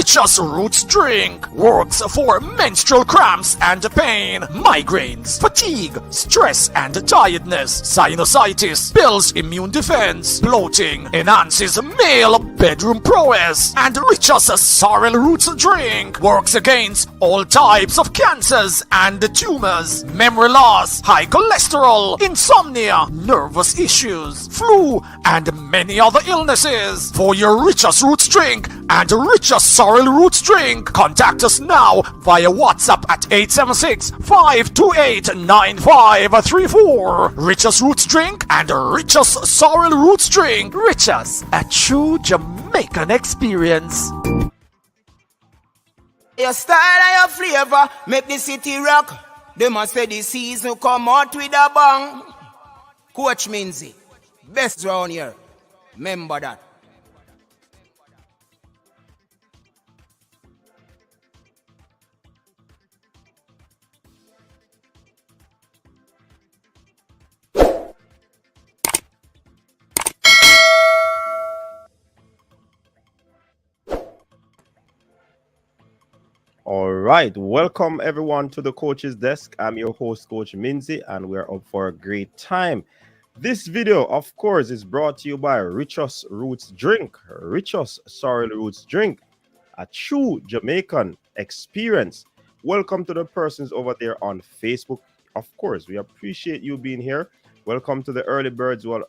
Richest Roots drink works for menstrual cramps and pain, migraines, fatigue, stress and tiredness, sinusitis, builds immune defense, bloating, enhances male bedroom prowess, and Richest Sorrel Roots drink works against all types of cancers and tumors, memory loss, high cholesterol, insomnia, nervous issues, flu, and many other illnesses. For your Richest Roots drink and Richest Sorrel Roots drink, contact us now via WhatsApp at 876-528-9534. Richest Roots drink and Richest Sorrel Roots drink. Richest, a true Jamaican experience. Your style and your flavor make the city rock. They must say the season come out with a bang. Coach Minzy, best round here. Remember that. All right, welcome everyone to the Coach's Desk. I'm your host, Coach Minzy, and we're up for a great time. This video, of course, is brought to you by Richest Roots Drink, Richest Sorrel Roots Drink, a true Jamaican experience. Welcome to the persons over there on Facebook. Of course, we appreciate you being here. Welcome to the early birds. Well,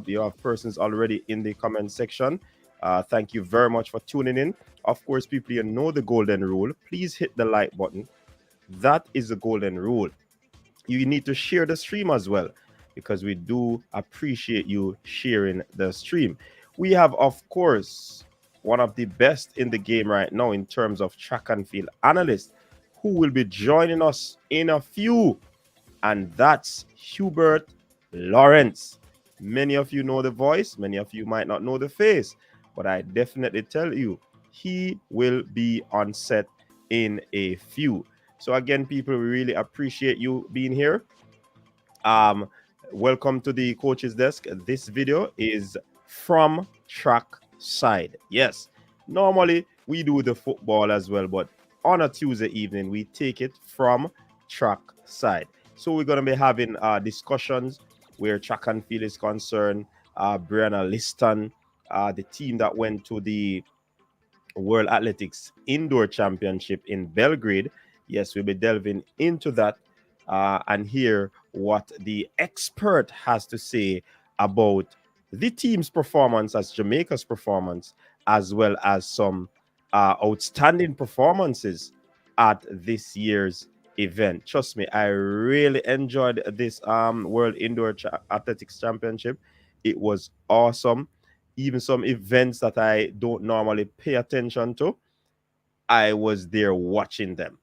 you have persons already in the comment section. Thank you very much for tuning in. Of course, people, you know the golden rule. Please hit the like button. That is the golden rule. You need to share the stream as well, because we do appreciate you sharing the stream. We have, of course, one of the best in the game right now in terms of track and field analysts, who will be joining us in a few, and that's Hubert Lawrence. Many of you know the voice, many of you might not know the face, but I definitely tell you, he will be on set in a few. So again, people, we really appreciate you being here. Welcome to the Coach's Desk. This video is from track side. Yes, normally we do the football as well, but on a Tuesday evening, we take it from track side. So we're going to be having discussions where track and field is concerned. Brianna Lyston, the team that went to the World Athletics Indoor Championship in Belgrade. Yes, we'll be delving into that and hear what the expert has to say about the team's performance, as Jamaica's performance, as well as some outstanding performances at this year's event. Trust me, I really enjoyed this World Indoor Athletics Championship. It was awesome. Even some events that I don't normally pay attention to, I was there watching them.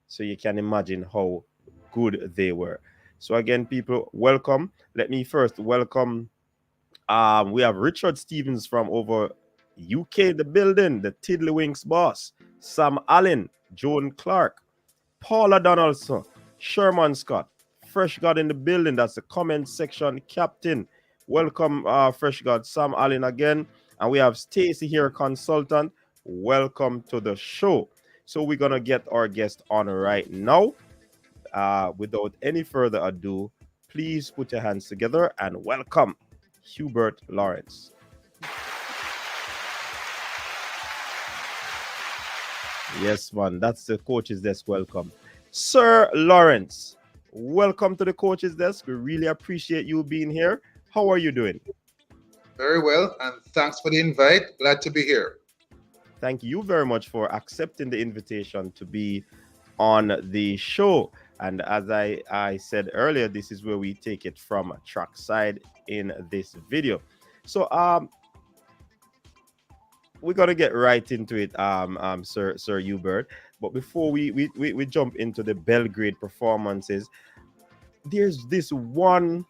So you can imagine how good they were. So again, people, welcome. Let me first welcome, we have Richard Stevens from over UK in the building, the Tiddlywinks boss, Sam Allen, Joan Clark, Paula Donaldson, Sherman Scott, Fresh God in the building, that's the comment section captain. Welcome, Fresh God, Sam Allen again. And we have Stacy here, consultant. Welcome to the show. So we're going to get our guest on right now. Without any further ado, please put your hands together and welcome Hubert Lawrence. Yes, man, that's the Coach's Desk. Welcome. Sir Lawrence, welcome to the Coach's Desk. We really appreciate you being here. How are you doing? Very well, and thanks for the invite. Glad to be here. Thank you very much for accepting the invitation to be on the show. And as I said earlier, this is where we take it from track side in this video. So we're gonna get right into it, Sir Hubert. But before we jump into the Belgrade performances, there's this one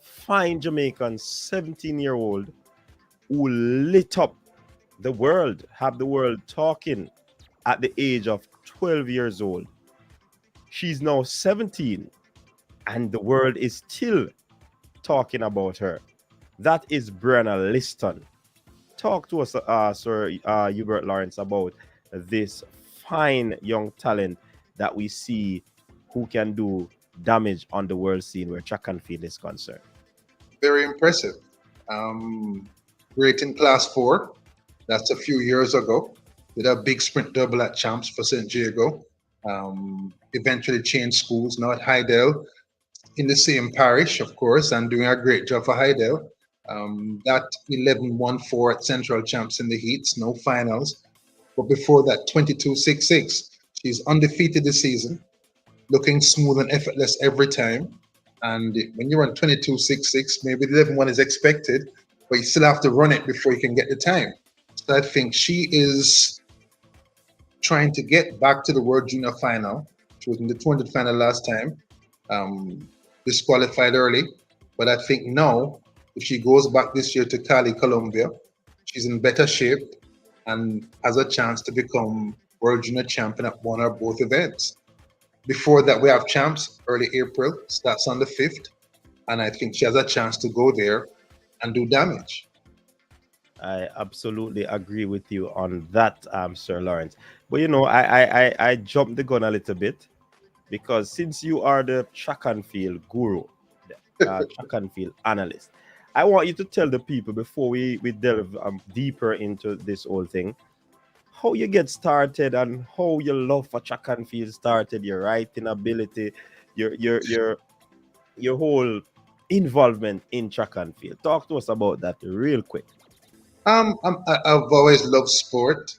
fine Jamaican 17-year-old who lit up the world, have the world talking at the age of 12 years old. She's now 17 and the world is still talking about her. That is Brianna Lyston. talk to us, Sir Hubert Lawrence, about this fine young talent that we see who can do damage on the world scene where track and field is concerned. Very impressive. Um, Great in class 4. That's a few years ago. Did a big sprint double at Champs for St. Diego. Eventually changed schools, now at Hydel, in the same parish, of course, and doing a great job for Hydel. That 11-1-4 at Central Champs in the heats, no finals. But before that, 22-6-6. She's undefeated this season, looking smooth and effortless every time. And when you run 22-6-6, maybe the 11-1 is expected, but you still have to run it before you can get the time. So I think she is trying to get back to the World Junior Final. She was in the 200 final last time, disqualified early. But I think now, if she goes back this year to Cali, Colombia, she's in better shape and has a chance to become World Junior Champion at one or both events. Before that, we have Champs early April, starts on the 5th. And I think she has a chance to go there and do damage. I absolutely agree with you on that, Sir Lawrence. But you know, I jumped the gun a little bit because since you are the track and field guru, the track and field analyst, I want you to tell the people before we delve deeper into this whole thing, how you get started and how your love for track and field started, your writing ability, your whole involvement in track and field. Talk to us about that real quick. I've always loved sport.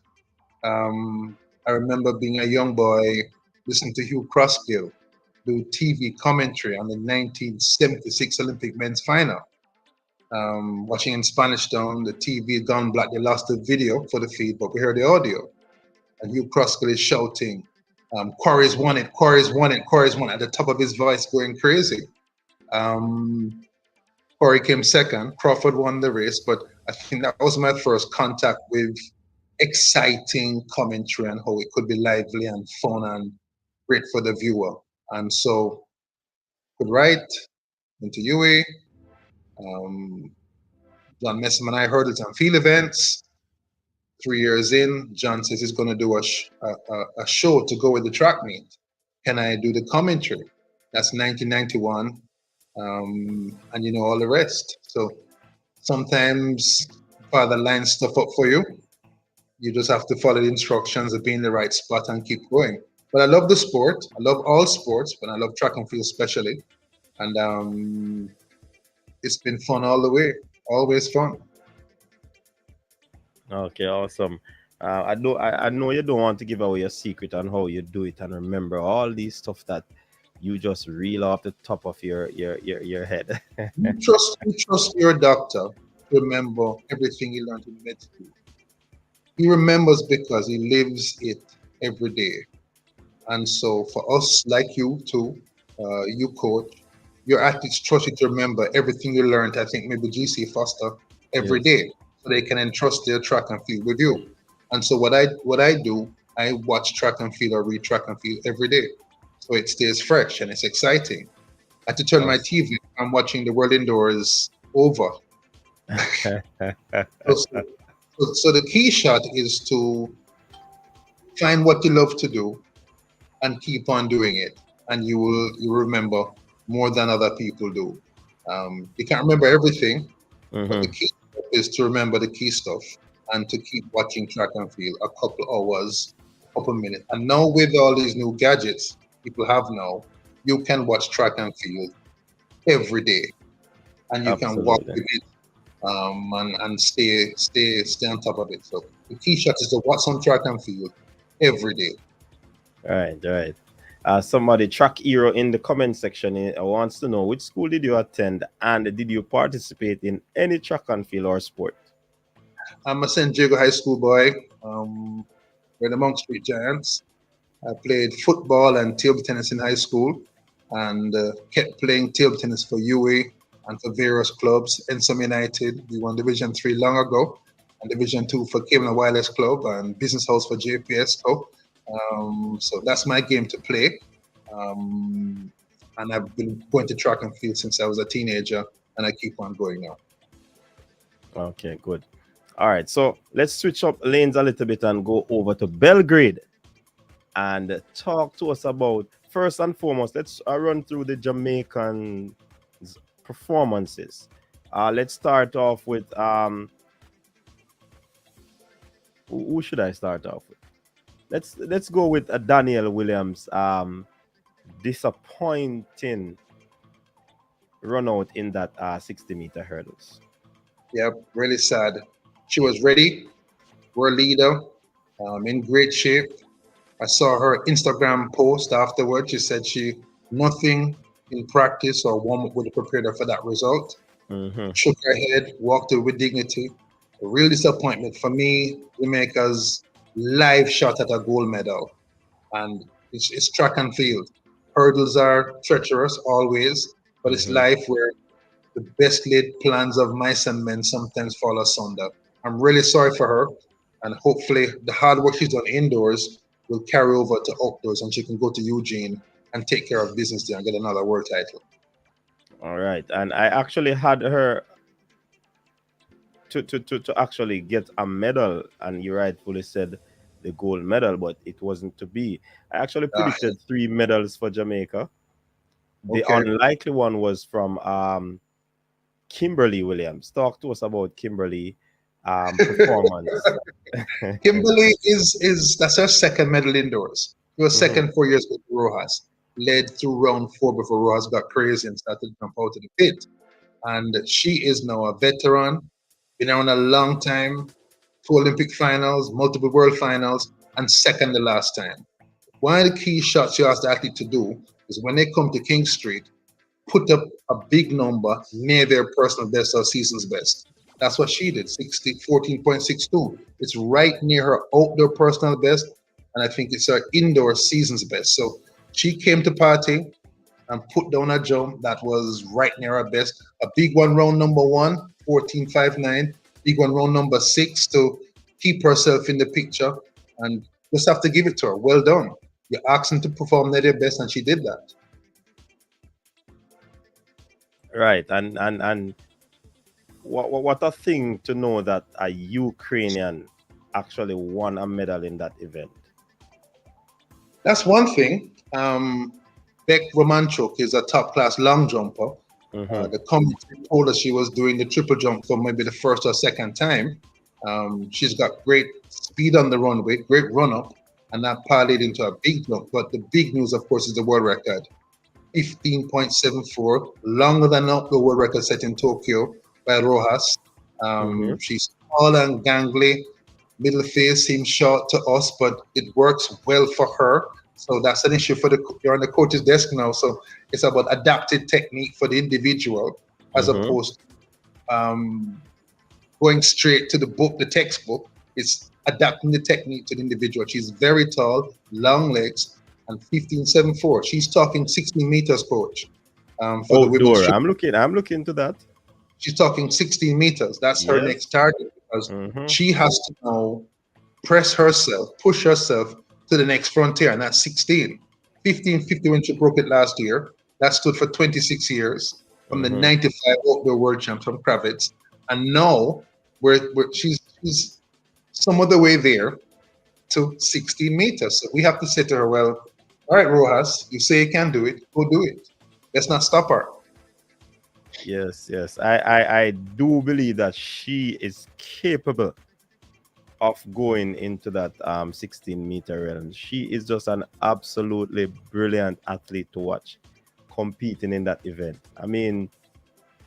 I remember being a young boy listening to Hugh Crosskill do TV commentary on the 1976 Olympic men's final. Watching in Spanish Town, the TV had gone black. They lost the video for the feed, but we heard the audio. And Hugh Crosskill is shouting, Corey's won it, Corey's won it, Corey's won it, at the top of his voice, going crazy. Corey came second, Crawford won the race, but I think that was my first contact with exciting commentary and how it could be lively and fun and great for the viewer. And so could write into UA. John Messam and I heard it on field events. 3 years in, John says he's going to do a show to go with the track meet. Can I do the commentary? That's 1991. And you know all the rest. So sometimes Father lines stuff up for you. You just have to follow the instructions and be in the right spot and keep going. But I love the sport. I love all sports, but I love track and field especially. And it's been fun all the way. Always fun. Okay, awesome. I know you don't want to give away a secret on how you do it and remember all these stuff that you just reel off the top of your head. you trust your doctor to remember everything he learned in med school. He remembers because he lives it every day. And so for us, like you too, you coach, your athletes trust you to remember everything you learned, I think maybe GC Foster, every day. So they can entrust their track and field with you. And so what I do, I watch track and field or read track and field every day. So it stays fresh and it's exciting. I had to turn my TV. I'm watching the World Indoors over. So the key shot is to find what you love to do and keep on doing it. And you will remember more than other people do. You can't remember everything, but the key is to remember the key stuff and to keep watching track and field a couple hours, a couple minutes. And now with all these new gadgets people have now, you can watch track and field every day. And you can walk with it and stay on top of it. So the key shot is to watch some track and field every day. All right. Somebody, Track Hero, in the comment section wants to know, which school did you attend and did you participate in any track and field or sport? I'm a St. Diego High School boy. We're the Monk Street Giants. I played football and table tennis in high school and kept playing table tennis for UA and for various clubs. Ensom United, we won Division 3 long ago, and Division 2 for Cable and Wireless Club and Business House for JPS Club. So that's my game to play. And I've been going to track and field since I was a teenager, and I keep on going now. Okay, good. All right, so let's switch up lanes a little bit and go over to Belgrade and talk to us about, first and foremost, let's run through the Jamaican performances. Let's start off with who should I start off with? Let's go with Daniel Williams. Disappointing run out in that 60-meter hurdles. Yep, really sad. She was ready, world leader, in great shape. I saw her Instagram post afterwards. She said nothing in practice or warm up would have prepared her for that result. Shook her head, walked away with dignity. A real disappointment for me. Jamaica's live shot at a gold medal, and it's track and field. Hurdles are treacherous always, but it's life where the best laid plans of mice and men sometimes fall asunder. I'm really sorry for her, and hopefully the hard work she's done indoors will carry over to outdoors, and she can go to Eugene and take care of business there and get another world title. All right, and I actually had her to actually get a medal, and you rightfully said the gold medal, but it wasn't to be. I actually predicted 3 medals for Jamaica. The unlikely one was from Kimberly Williams. Talk to us about Kimberly performance. Kimberly is that's her second medal indoors. She was second 4 years with Rojas. Led through round 4 before Rojas got crazy and started to jump out of the pit. And she is now a veteran, been around a long time, 2 Olympic finals, multiple world finals, and second the last time. One of the key shots you ask the athlete to do is when they come to King Street, put up a big number near their personal best or season's best. That's what she did, 14.62. It's right near her outdoor personal best, and I think it's her indoor season's best. So she came to party and put down a jump that was right near her best. A big one round number 1, 14.59. Big one round number 6 to keep herself in the picture, and just have to give it to her. Well done. You asked them to perform at their best, and she did that. Right, and what a thing to know that a Ukrainian actually won a medal in that event. That's one thing. Beck Romanchuk is a top-class long jumper. The committee told us she was doing the triple jump for maybe the first or second time. She's got great speed on the runway, great run-up, and that parlayed into a big jump. But the big news, of course, is the world record. 15.74, longer than the world record set in Tokyo by Rojas. She's tall and gangly. Middle face seems short to us, but it works well for her. So that's an issue for you're on the coach's desk now. So it's about adapted technique for the individual as opposed to going straight to the book, the textbook. It's adapting the technique to the individual. She's very tall, long legs, and 15.74. She's talking 16 meters, coach. For the women's. I'm looking to that. She's talking 16 meters. That's her next target, because she has to now push herself to the next frontier, and that's 16. 15.50 when she broke it last year. That stood for 26 years from the 95 outdoor world champ from Kravitz. And now she's some of the way there to 16 meters. So we have to say to her, well, all right, Rojas, you say you can do it, go do it. Let's not stop her. Yes. I do believe that she is capable of going into that 16-meter realm. She is just an absolutely brilliant athlete to watch competing in that event. I mean,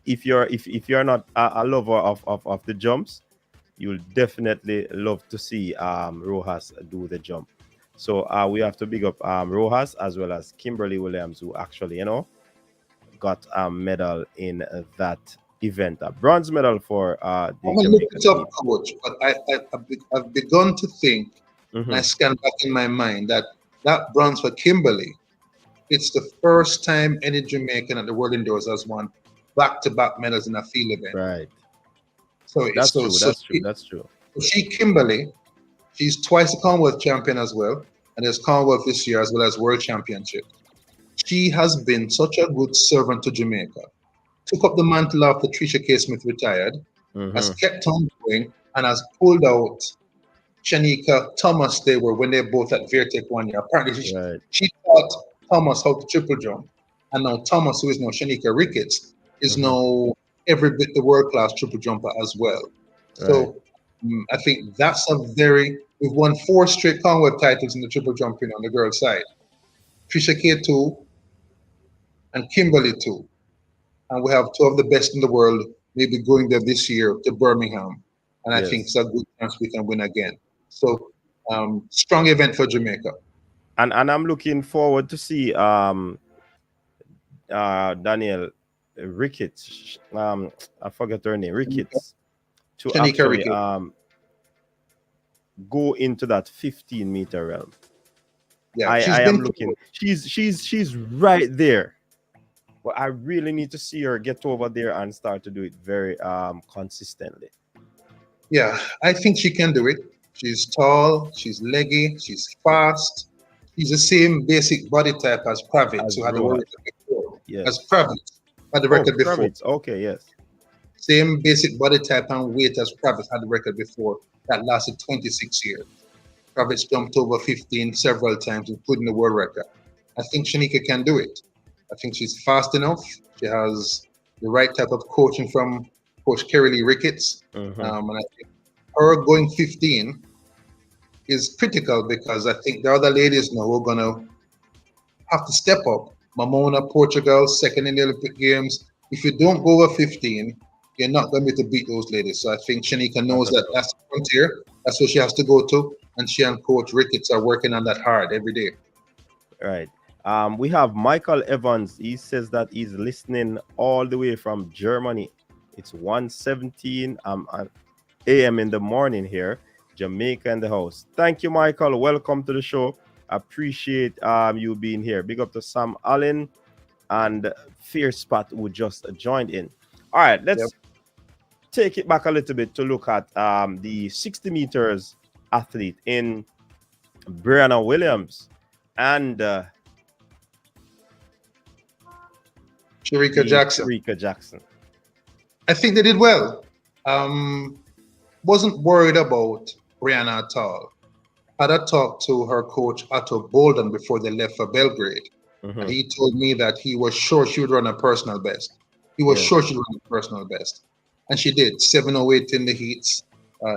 if you're not a lover of the jumps, you'll definitely love to see Rojas do the jump. So we have to big up Rojas as well as Kimberly Williams, who actually, got a medal in that event, a bronze medal for the Jamaican team. Coach, but I've begun to think, and I scan back in my mind that bronze for Kimberly, it's the first time any Jamaican at the World Indoors has won back-to-back medals in a field event. Right. So that's true. That's true. Kimberly, she's twice a Commonwealth champion as well, and there's Commonwealth this year as well as World Championship. She has been such a good servant to Jamaica. Took up the mantle after Tricia K. Smith retired, has kept on going, and has pulled out Shanika Thomas. They were when they both at Vertec one year. Apparently, Right. she taught Thomas how to triple jump, and now Thomas, who is now Shanika Ricketts, is now every bit the world class triple jumper as well. Right. So I think that's a very. We've won 4 straight Conweb titles in the triple jumping on the girls' side. Trisha K 2 and Kimberly 2. And we have 2 of the best in the world, maybe going there this year to Birmingham. And I think Yes. it's a good chance we can win again. So strong event for Jamaica. And I'm looking forward to see Daniel Ricketts. I forget her name. Ricketts. To Shanika actually Ricketts. go into that 15-meter realm. Yeah, I am looking. She's right there. But I really need to see her get over there and start to do it very consistently. Yeah, I think she can do it. She's tall, she's leggy, she's fast. She's the same basic body type as Kravitz, As who had the Rohat. record before. Yes. As Kravitz had the Oh, record before. Kravitz. Okay, yes. Same basic body type and weight as Kravitz had the record before. That lasted 26 years. Kravitz jumped over 15 several times, including the world record. I think Shanika can do it. I think she's fast enough. She has the right type of coaching from Coach Kerry Lee Ricketts. And I think her going 15 is critical because I think the other ladies now are going to have to step up. Mamona, Portugal, second in the Olympic Games. If you don't go over 15, you're not going to be able to beat those ladies. So I think Shanika knows that that's the frontier. That's what she has to go to. And she and Coach Ricketts are working on that hard every day. Right. We have Michael Evans. He says that he's listening all the way from Germany. It's 1:17 a.m. in the morning here. Jamaica in the house. Thank you, Michael. Welcome to the show. Appreciate you being here. Big up to Sam Allen and Fierce Spot who just joined in. All right, let's take it back a little bit to look at the 60 meters athlete in Brianna Williams and Sharika Jackson. Sharika Jackson. I think they did well. Wasn't worried about Brianna at all. Had I talked to her coach Otto Bolden before they left for Belgrade, and he told me that he was sure she would run a personal best. He was sure she'd run a personal best, and she did. 7:08 in the heats,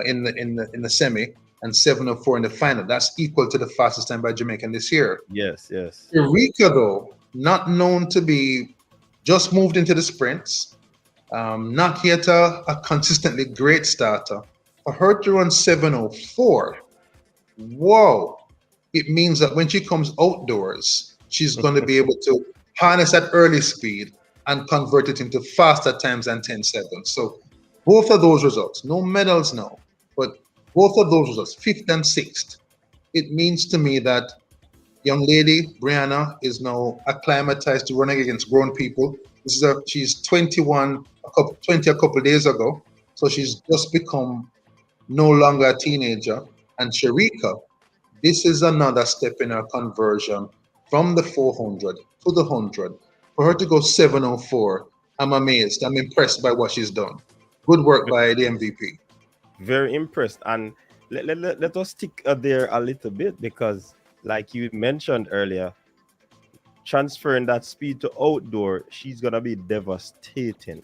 in the semi, and 7:04 in the final. That's equal to the fastest time by Jamaican this year. Yes, yes. Eureka, though, not known to be, just moved into the sprints. Not yet a consistently great starter. For her to run 7:04, whoa! It means that when she comes outdoors, she's going to be able to harness that early speed and convert it into faster times than 10:7. So both of those results, no medals now, but both of those results, 5th and 6th, it means to me that young lady Brianna is now acclimatized to running against grown people. She's 21, 20 a couple days ago, so she's just become no longer a teenager. And Sharika, this is another step in her conversion from the 400 to the 100. For her to go 7:04, I'm amazed. I'm impressed by what she's done. Good work by the MVP. Very impressed. And let us stick there a little bit because, like you mentioned earlier, transferring that speed to outdoor, she's going to be devastating.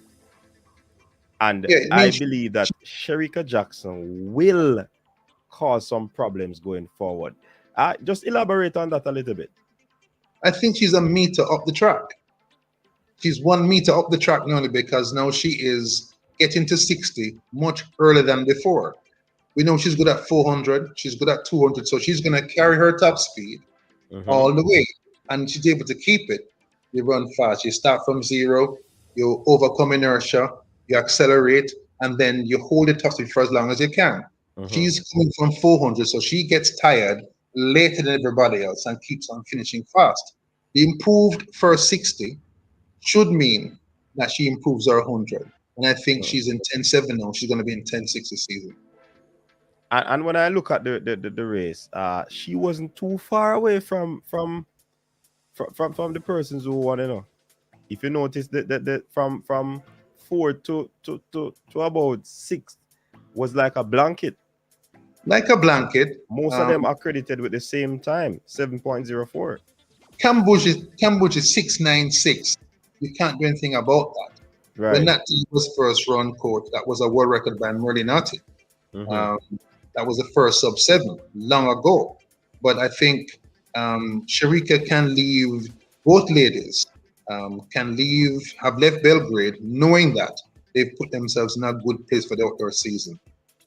And I believe that Sharika Jackson will cause some problems going forward. Just elaborate on that a little bit. I think she's a meter up the track. She's 1 meter up the track only because now she is getting to 60 much earlier than before. We know she's good at 400, she's good at 200, so she's going to carry her top speed all the way, and she's able to keep it. You run fast, you start from 0, you overcome inertia, you accelerate, and then you hold it top speed for as long as you can. She's coming from 400, so she gets tired later than everybody else and keeps on finishing fast. The improved first 60 should mean that she improves her 100. And I think she's in 10:7 now. She's going to be in 10:6 this season. And when I look at the race, she wasn't too far away from the persons who won, you know. If you notice that from 4 to about 6 was like a blanket. Like a blanket. Most of them are credited with the same time, 7.04. Cambodia is 696. You can't do anything about that. Right. When that team was first run, coach, that was a world record by Merlinati. That was the first sub-7 long ago. But I think Sharika can leave, both ladies have left Belgrade knowing that they've put themselves in a good place for the outdoor season.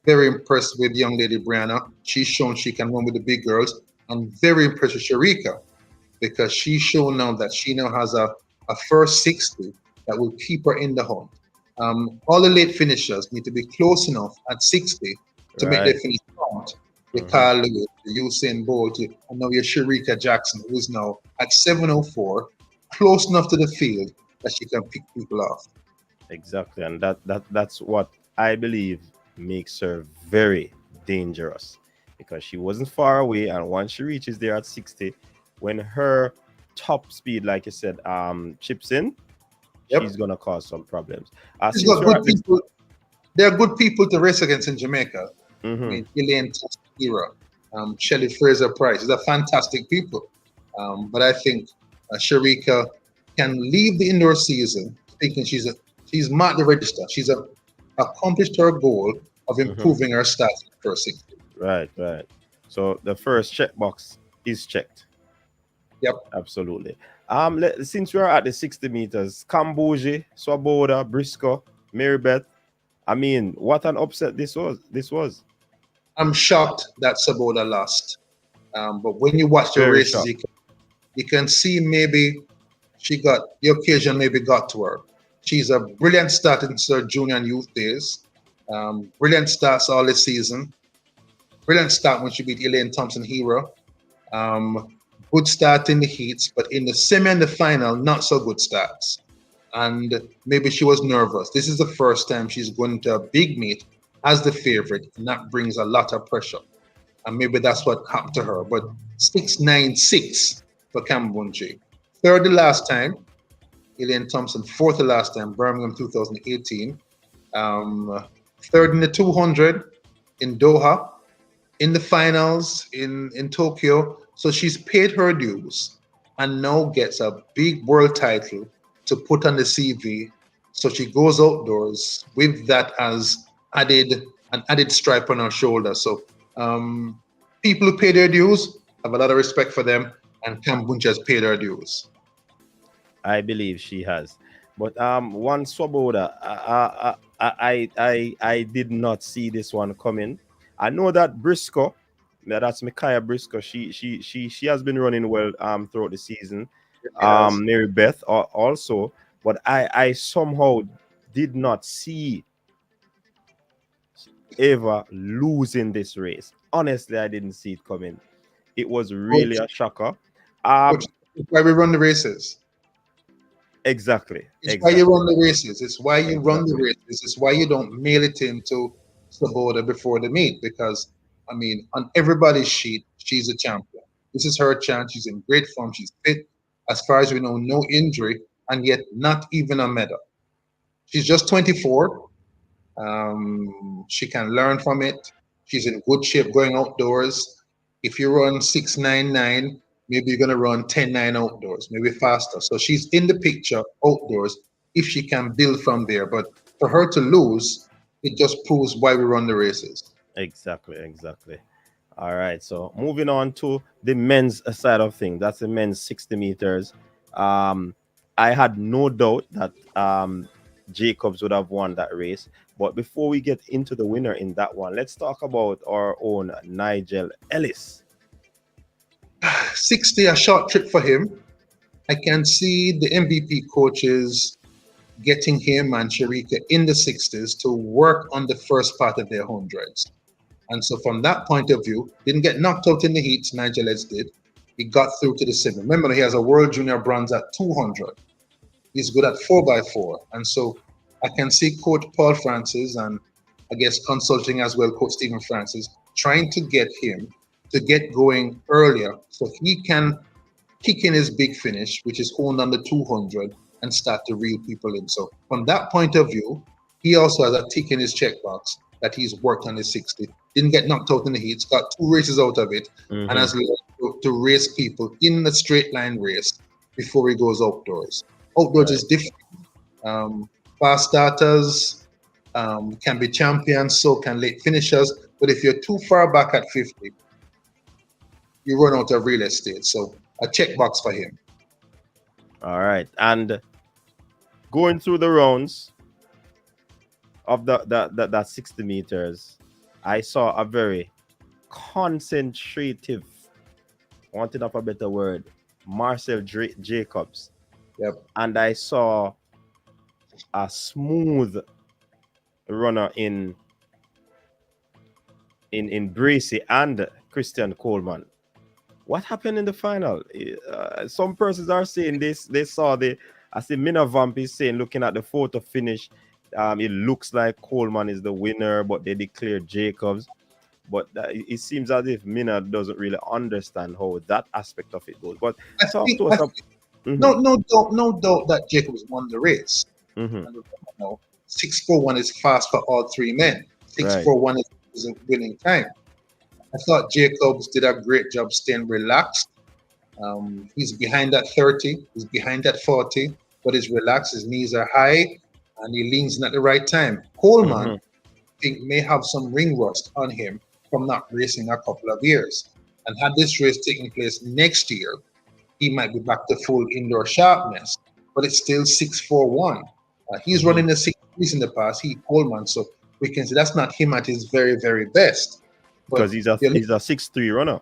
Very impressed with young lady Brianna. She's shown she can run with the big girls. And very impressed with Sharika because she's shown now that she now has a first 60 that will keep her in the hunt. All the late finishers need to be close enough at 60 to make their finish count. The Carl Lewis, the Usain Bolt, and now your Sharika Jackson, who is now at 7:04, close enough to the field that she can pick people off. Exactly, and that's what I believe makes her very dangerous, because she wasn't far away, and once she reaches there at 60, when her top speed, like you said, chips in, she's gonna cause some problems. There are good people to race against in Jamaica. I mean, Elaine Era, Shelley Fraser Price. These are fantastic people. But I think Sharika can leave the indoor season thinking she's marked the register. She's accomplished her goal of improving her stats in the first 60. Right. So the first checkbox is checked. Yep. Absolutely. Since we are at the 60 meters, Cambodia, Swoboda, Briscoe, Marybeth, I mean, what an upset this was. I'm shocked that Swoboda lost. But when you watch the races, you can see maybe the occasion maybe got to her. She's a brilliant start in her junior and youth days. Brilliant starts all this season. Brilliant start when she beat Elaine Thompson Hero. Good start in the heats, but in the semi and the final, not so good starts. And maybe she was nervous. This is the first time she's going to a big meet as the favorite, and that brings a lot of pressure. And maybe that's what happened to her. But 6.96 for Cambodia. Third the last time, Elaine Thompson. Fourth the last time, Birmingham 2018. Third in the 200 in Doha. In the finals in Tokyo. So she's paid her dues and now gets a big world title to put on the CV. So she goes outdoors with that as an added stripe on her shoulder. So people who pay their dues, have a lot of respect for them, and Cambodia has paid her dues. I believe she has. But one Swoboda, I did not see this one coming. I know that Briscoe, that's Micaiah Briscoe, she has been running well throughout the season. Mary Beth also, but I somehow did not see Eva losing this race. Honestly, I didn't see it coming. It was really a shocker. It's why we run the races. Exactly. It's why you run the races. It's why you run the races. It's why you don't mail it into Swoboda before the meet, because I mean, on everybody's sheet, she's a champion. This is her chance. She's in great form. She's fit. As far as we know, no injury, and yet not even a medal. She's just 24. She can learn from it. She's in good shape going outdoors. If you run 6.99, maybe you're going to run 10.9 outdoors, maybe faster. So she's in the picture outdoors if she can build from there. But for her to lose, it just proves why we run the races. Exactly. All right, so moving on to the men's side of things. That's the men's 60 meters. I had no doubt that Jacobs would have won that race. But before we get into the winner in that one, let's talk about our own Nigel Ellis. 60, a short trip for him. I can see the MVP coaches getting him and Sharika in the 60s to work on the first part of their hundreds. And so from that point of view, didn't get knocked out in the heats, Nigel Ellis did. He got through to the semi. Remember, he has a World Junior Bronze at 200. He's good at 4x4. And so I can see Coach Paul Francis, and I guess consulting as well, Coach Stephen Francis, trying to get him to get going earlier so he can kick in his big finish, which is honed on the 200, and start to reel people in. So from that point of view, he also has a tick in his checkbox that he's worked on his 60. Didn't get knocked out in the heats, got 2 races out of it, and has learned to race people in the straight line race before he goes outdoors. Outdoors is different. Fast starters can be champions, so can late finishers. But if you're too far back at 50, you run out of real estate. So a checkbox for him. All right. And going through the rounds of that 60 meters, I saw a very concentrative, wanting of a better word, Marcel Jacobs. Yep. And I saw a smooth runner in Bracy and Christian Coleman. What happened in the final? Some persons are saying this. They saw I see Mina Vamp is saying, looking at the photo finish, it looks like Coleman is the winner, but they declared Jacobs. But it seems as if Mina doesn't really understand how that aspect of it goes. But no doubt that Jacobs won the race. And 6:41 is fast for all 3 men. 6:41 is a winning time. I thought Jacobs did a great job staying relaxed. He's behind at 30, he's behind at 40, but he's relaxed, his knees are high, and he leans in at the right time. Coleman, I think, may have some ring rust on him from not racing a couple of years. And had this race taken place next year, he might be back to full indoor sharpness, but it's still 6:41. He's running the 6:3s in the past, Coleman, so we can say that's not him at his very, very best. Because he's a 6'3" runner.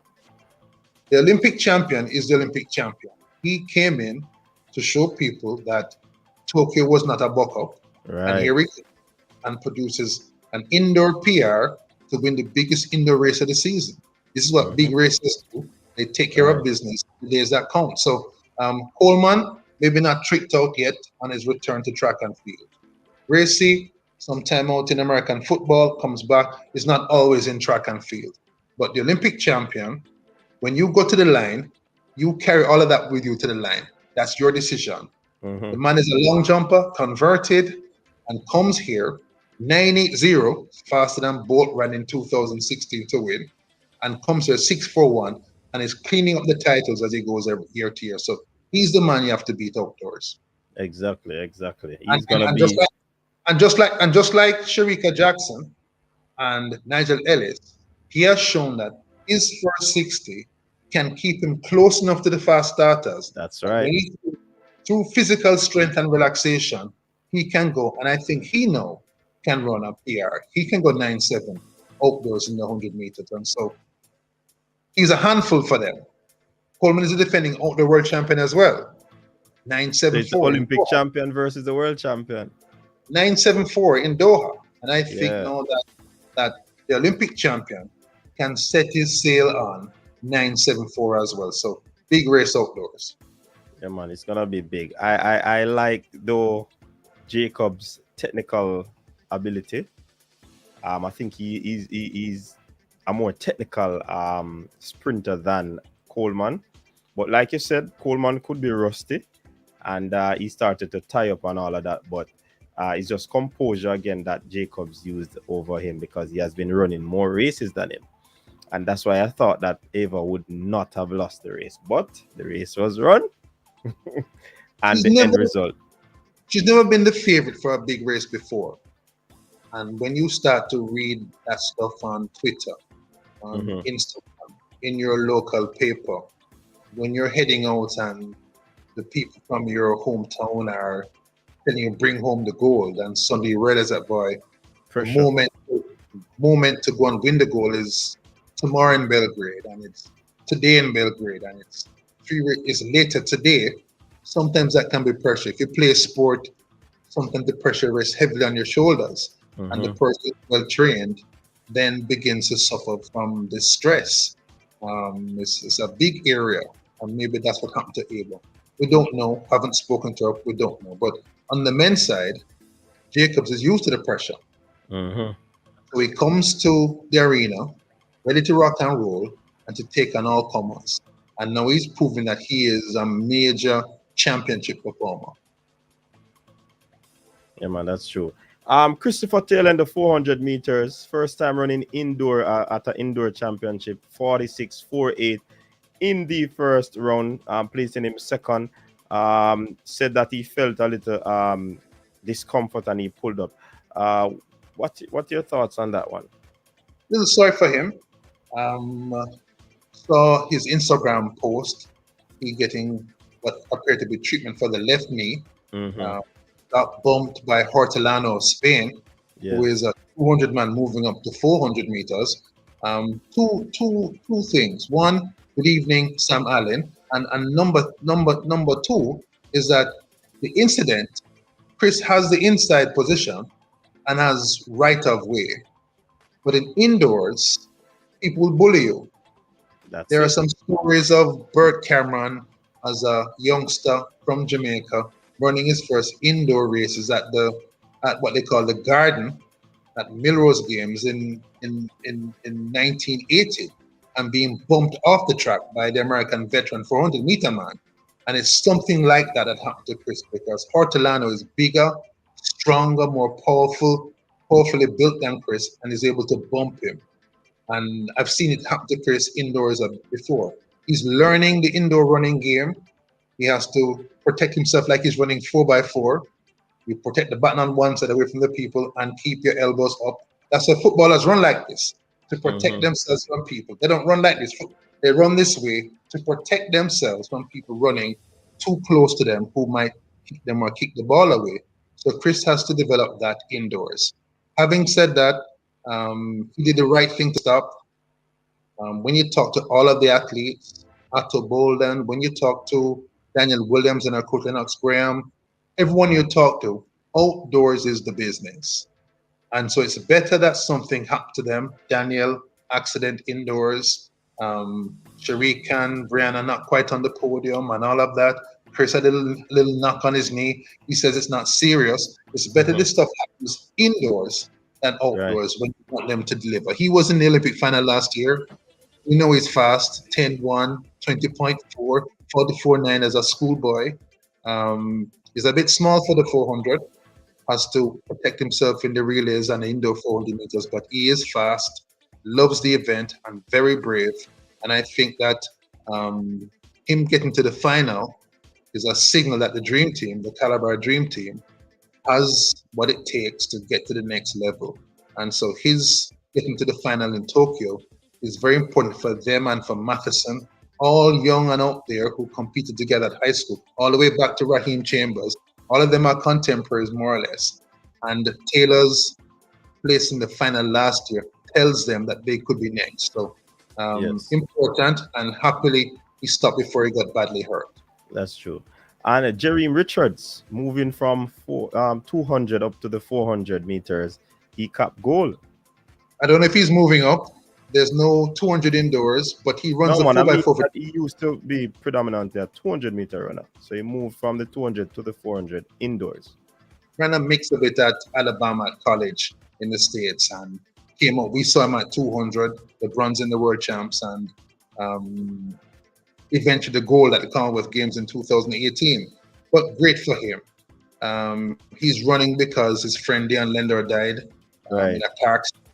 The Olympic champion is the Olympic champion. He came in to show people that Tokyo was not a buck-up. Right. And here he goes and produces an indoor PR to win the biggest indoor race of the season. This is what big races do. They take care of business. The days that count. So Coleman, maybe not tricked out yet on his return to track and field. Racy, some time out in American football, comes back, is not always in track and field. But the Olympic champion, when you go to the line, you carry all of that with you to the line. That's your decision. The man is a long jumper, converted, and comes here 980, faster than Bolt ran in 2016 to win, and comes here 6:41, and is cleaning up the titles as he goes every year to year. So he's the man you have to beat outdoors. Exactly. He's And gonna be just like Sherika Jackson and Nigel Ellis, he has shown that his first 60 can keep him close enough to the fast starters. That's right. Through physical strength and relaxation, he can go, and I think he now can run a PR. He can go 9.7 outdoors in the 100 meters, and so he's a handful for them. Coleman is a defending outdoor world champion as well. 9.74. It's the Olympic champion versus the world champion. 9.74 in Doha, and I think now that the Olympic champion can set his sail on 9.74 as well. So big race outdoors. Yeah, man, it's gonna be big. I like though Jacob's technical ability. I think he's a more technical sprinter than Coleman. But like you said, Coleman could be rusty, and he started to tie up and all of that. But it's just composure again that Jacobs used over him because he has been running more races than him. And that's why I thought that Ava would not have lost the race. But the race was run. And the end result. She's never been the favorite for a big race before. And when you start to read that stuff on Twitter, on Instagram, in your local paper, when you're heading out and the people from your hometown are telling you bring home the gold, and suddenly you realize that, boy, the moment to go and win the gold is tomorrow in Belgrade, and it's today in Belgrade, and it's later today. Sometimes that can be pressure. If you play a sport, sometimes the pressure rests heavily on your shoulders, and the person well trained then begins to suffer from the stress. It's a big area, and maybe that's what happened to Ava. We don't know, haven't spoken to her, we don't know. But on the men's side, Jacobs is used to the pressure. So he comes to the arena, ready to rock and roll, and to take on all comers. And now he's proving that he is a major championship performer. Yeah, man, that's true. Christopher Taylor in the 400 meters, first time running indoor at an indoor championship, 46.48 in the first round, placing him second. Said that he felt a little discomfort and he pulled up. What are your thoughts on that one? Little sorry for him. Saw his Instagram post. He getting what appeared to be treatment for the left knee. Got bumped by Hortelano of Spain, who is a 200 man moving up to 400 meters. Two things. One, good evening, Sam Allen. And number two is that the incident, Chris has the inside position and has right of way. But in indoors, people will bully you. There are some stories of Bert Cameron as a youngster from Jamaica running his first indoor races at what they call the Garden at Milrose Games in 1980 and being bumped off the track by the American veteran 400 meter man. And it's something like that happened to Chris because Hortelano is bigger, stronger, more powerfully built than Chris and is able to bump him. And I've seen it happen to Chris indoors before. He's learning the indoor running game. He has to protect himself like he's running 4x4. You protect the button on one side away from the people and keep your elbows up. That's why footballers run like this, to protect themselves from people. They don't run like this. They run this way to protect themselves from people running too close to them who might kick them or kick the ball away. So Chris has to develop that indoors. Having said that, he did the right thing to stop. When you talk to all of the athletes, Otto Bolden, when you talk to Daniel Williams and our coach Lennox Graham, everyone you talk to, outdoors is the business. And so it's better that something happened to them. Daniel, accident indoors. Sharikan, Brianna not quite on the podium and all of that. Chris had a little knock on his knee. He says it's not serious. It's better this stuff happens indoors than outdoors when you want them to deliver. He was in the Olympic final last year. We know he's fast, 10-1, 20.4, 44.9 as a schoolboy. He's a bit small for the 400, has to protect himself in the relays and the indoor 400 meters, but he is fast, loves the event, and very brave. And I think that him getting to the final is a signal that the Dream Team, the Calabar Dream Team, has what it takes to get to the next level. And so his getting to the final in Tokyo is very important for them and for Matheson, all young and out there who competed together at high school, all the way back to Raheem Chambers. All of them are contemporaries, more or less. And Taylor's place in the final last year tells them that they could be next. So important, and happily he stopped before he got badly hurt. That's true. And Jeremy Richards moving from 200 up to the 400 meters, he capped gold. I don't know if he's moving up. There's no 200 indoors, but he runs a 4x4. He used to be predominantly a 200 meter runner. So he moved from the 200 to the 400 indoors. Ran a mix of it at Alabama at college in the States and came up. We saw him at 200, the bronze in the world champs, and eventually the gold at the Commonwealth Games in 2018. But great for him. He's running because his friend Dion Lender died in a car accident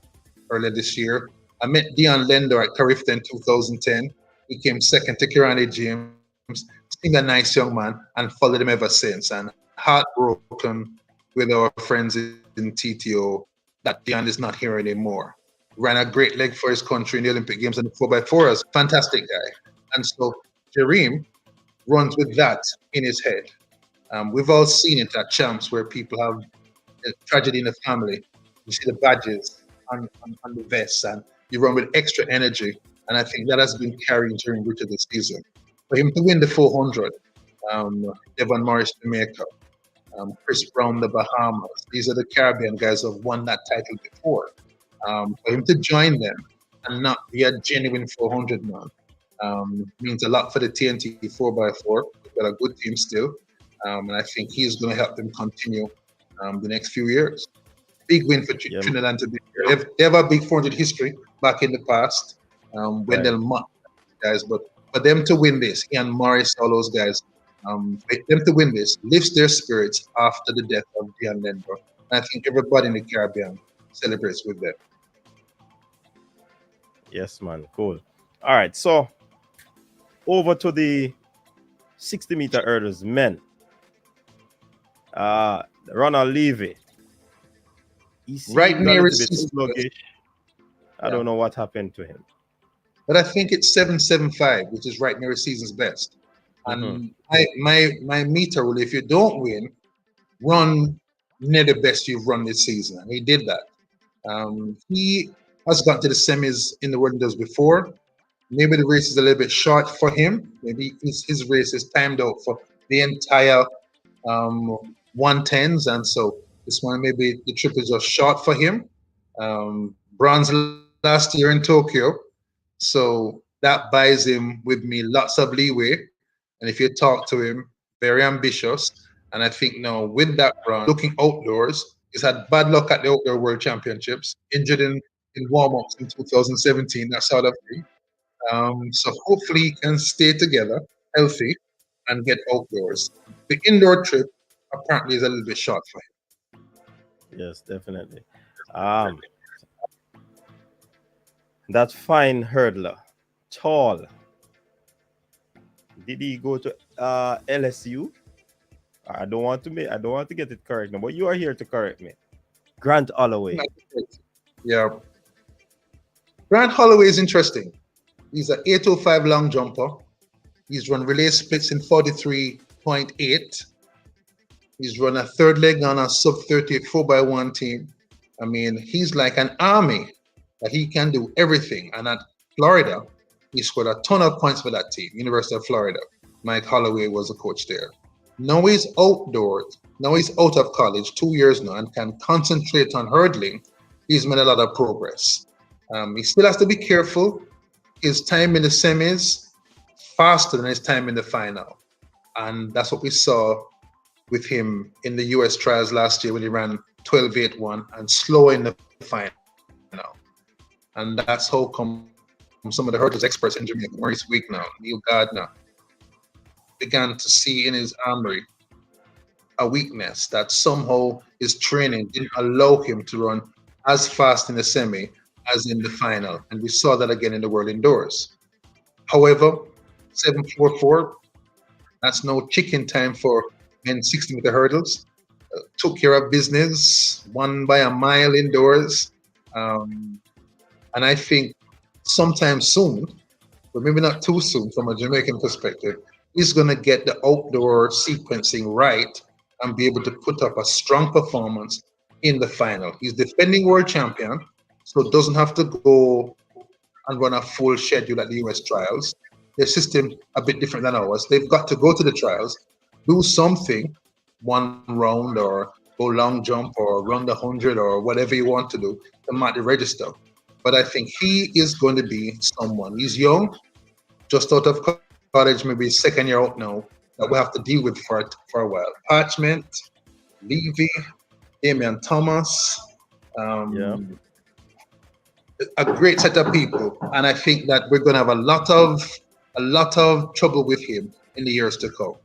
earlier this year. I met Dion Lender at Carifta in 2010. He came second to Kirani James. Seemed a nice young man and followed him ever since. And heartbroken with our friends in TTO that Dion is not here anymore. Ran a great leg for his country in the Olympic Games and the 4x4. Fantastic guy. And so Jareem runs with that in his head. We've all seen it at champs where people have a tragedy in the family. You see the badges on the vests and you run with extra energy, and I think that has been carrying during Richard this season. For him to win the 400, Devon Morris, Jamaica, Chris Brown, the Bahamas, these are the Caribbean guys who have won that title before. For him to join them and not be a genuine 400 man means a lot for the TNT 4x4. They've got a good team still, and I think he's going to help them continue the next few years. Big win for Trinidad and Tobago. They have a big 400 history back in the past when they'll mock guys, but for them to win this, Ian Morris, all those guys, for them to win this lifts their spirits after the death of Dion Lender And I think everybody in the Caribbean celebrates with them. Yes, man. Cool. All right. So over to the 60-meter hurdles, men. Ronald Levy. He Right seemed a near little his bit season best. sluggish. I don't know what happened to him. But I think it's 7.75, which is right near his season's best. And my meter rule, if you don't win, run near the best you've run this season. And he did that. He has gotten to the semis in the World Indoors before. Maybe the race is a little bit short for him. Maybe his race is timed out for the entire 110s. And so this one, maybe the trip is just short for him. Bronze last year in Tokyo. So that buys him with me lots of leeway. And if you talk to him, very ambitious. And I think now with that run, looking outdoors, he's had bad luck at the Outdoor World Championships, injured in warm-ups in 2017, that sort of thing. So hopefully he can stay together, healthy, and get outdoors. The indoor trip apparently is a little bit short for him. Yes, definitely. That fine hurdler, tall. Did he go to LSU? I don't want to get it correct now, but you are here to correct me. Grant Holloway. Yeah. Grant Holloway is interesting. He's an 805 long jumper. He's run relay splits in 43.8. He's run a third leg on a sub 30 4x1 team. I mean, he's like an army that he can do everything. And at Florida, he scored a ton of points for that team, University of Florida. Mike Holloway was a coach there. Now he's outdoors. Now he's out of college 2 years now and can concentrate on hurdling. He's made a lot of progress. He still has to be careful. His time in the semis faster than his time in the final. And that's what we saw with him in the US trials last year when he ran 12.81 and slow in the final. And that's how come some of the hurdles experts in Jamaica, Maurice Week now, Neil Gardner, began to see in his armory a weakness that somehow his training didn't allow him to run as fast in the semi as in the final. And we saw that again in the World Indoors. However, 7.44, that's no chicken time for men's 60-meter hurdles. Took care of business, won by a mile indoors. And I think sometime soon, but maybe not too soon from a Jamaican perspective, he's going to get the outdoor sequencing right and be able to put up a strong performance in the final. He's defending world champion, so doesn't have to go and run a full schedule at the US trials. Their system a bit different than ours. They've got to go to the trials, do something, one round or go long jump or run the 100 or whatever you want to do to mark the register. But I think he is going to be someone. He's young, just out of college, maybe second year out now, that we have to deal with for a while. Parchment, Levy, Damian Thomas, a great set of people. And I think that we're going to have a lot of trouble with him in the years to come.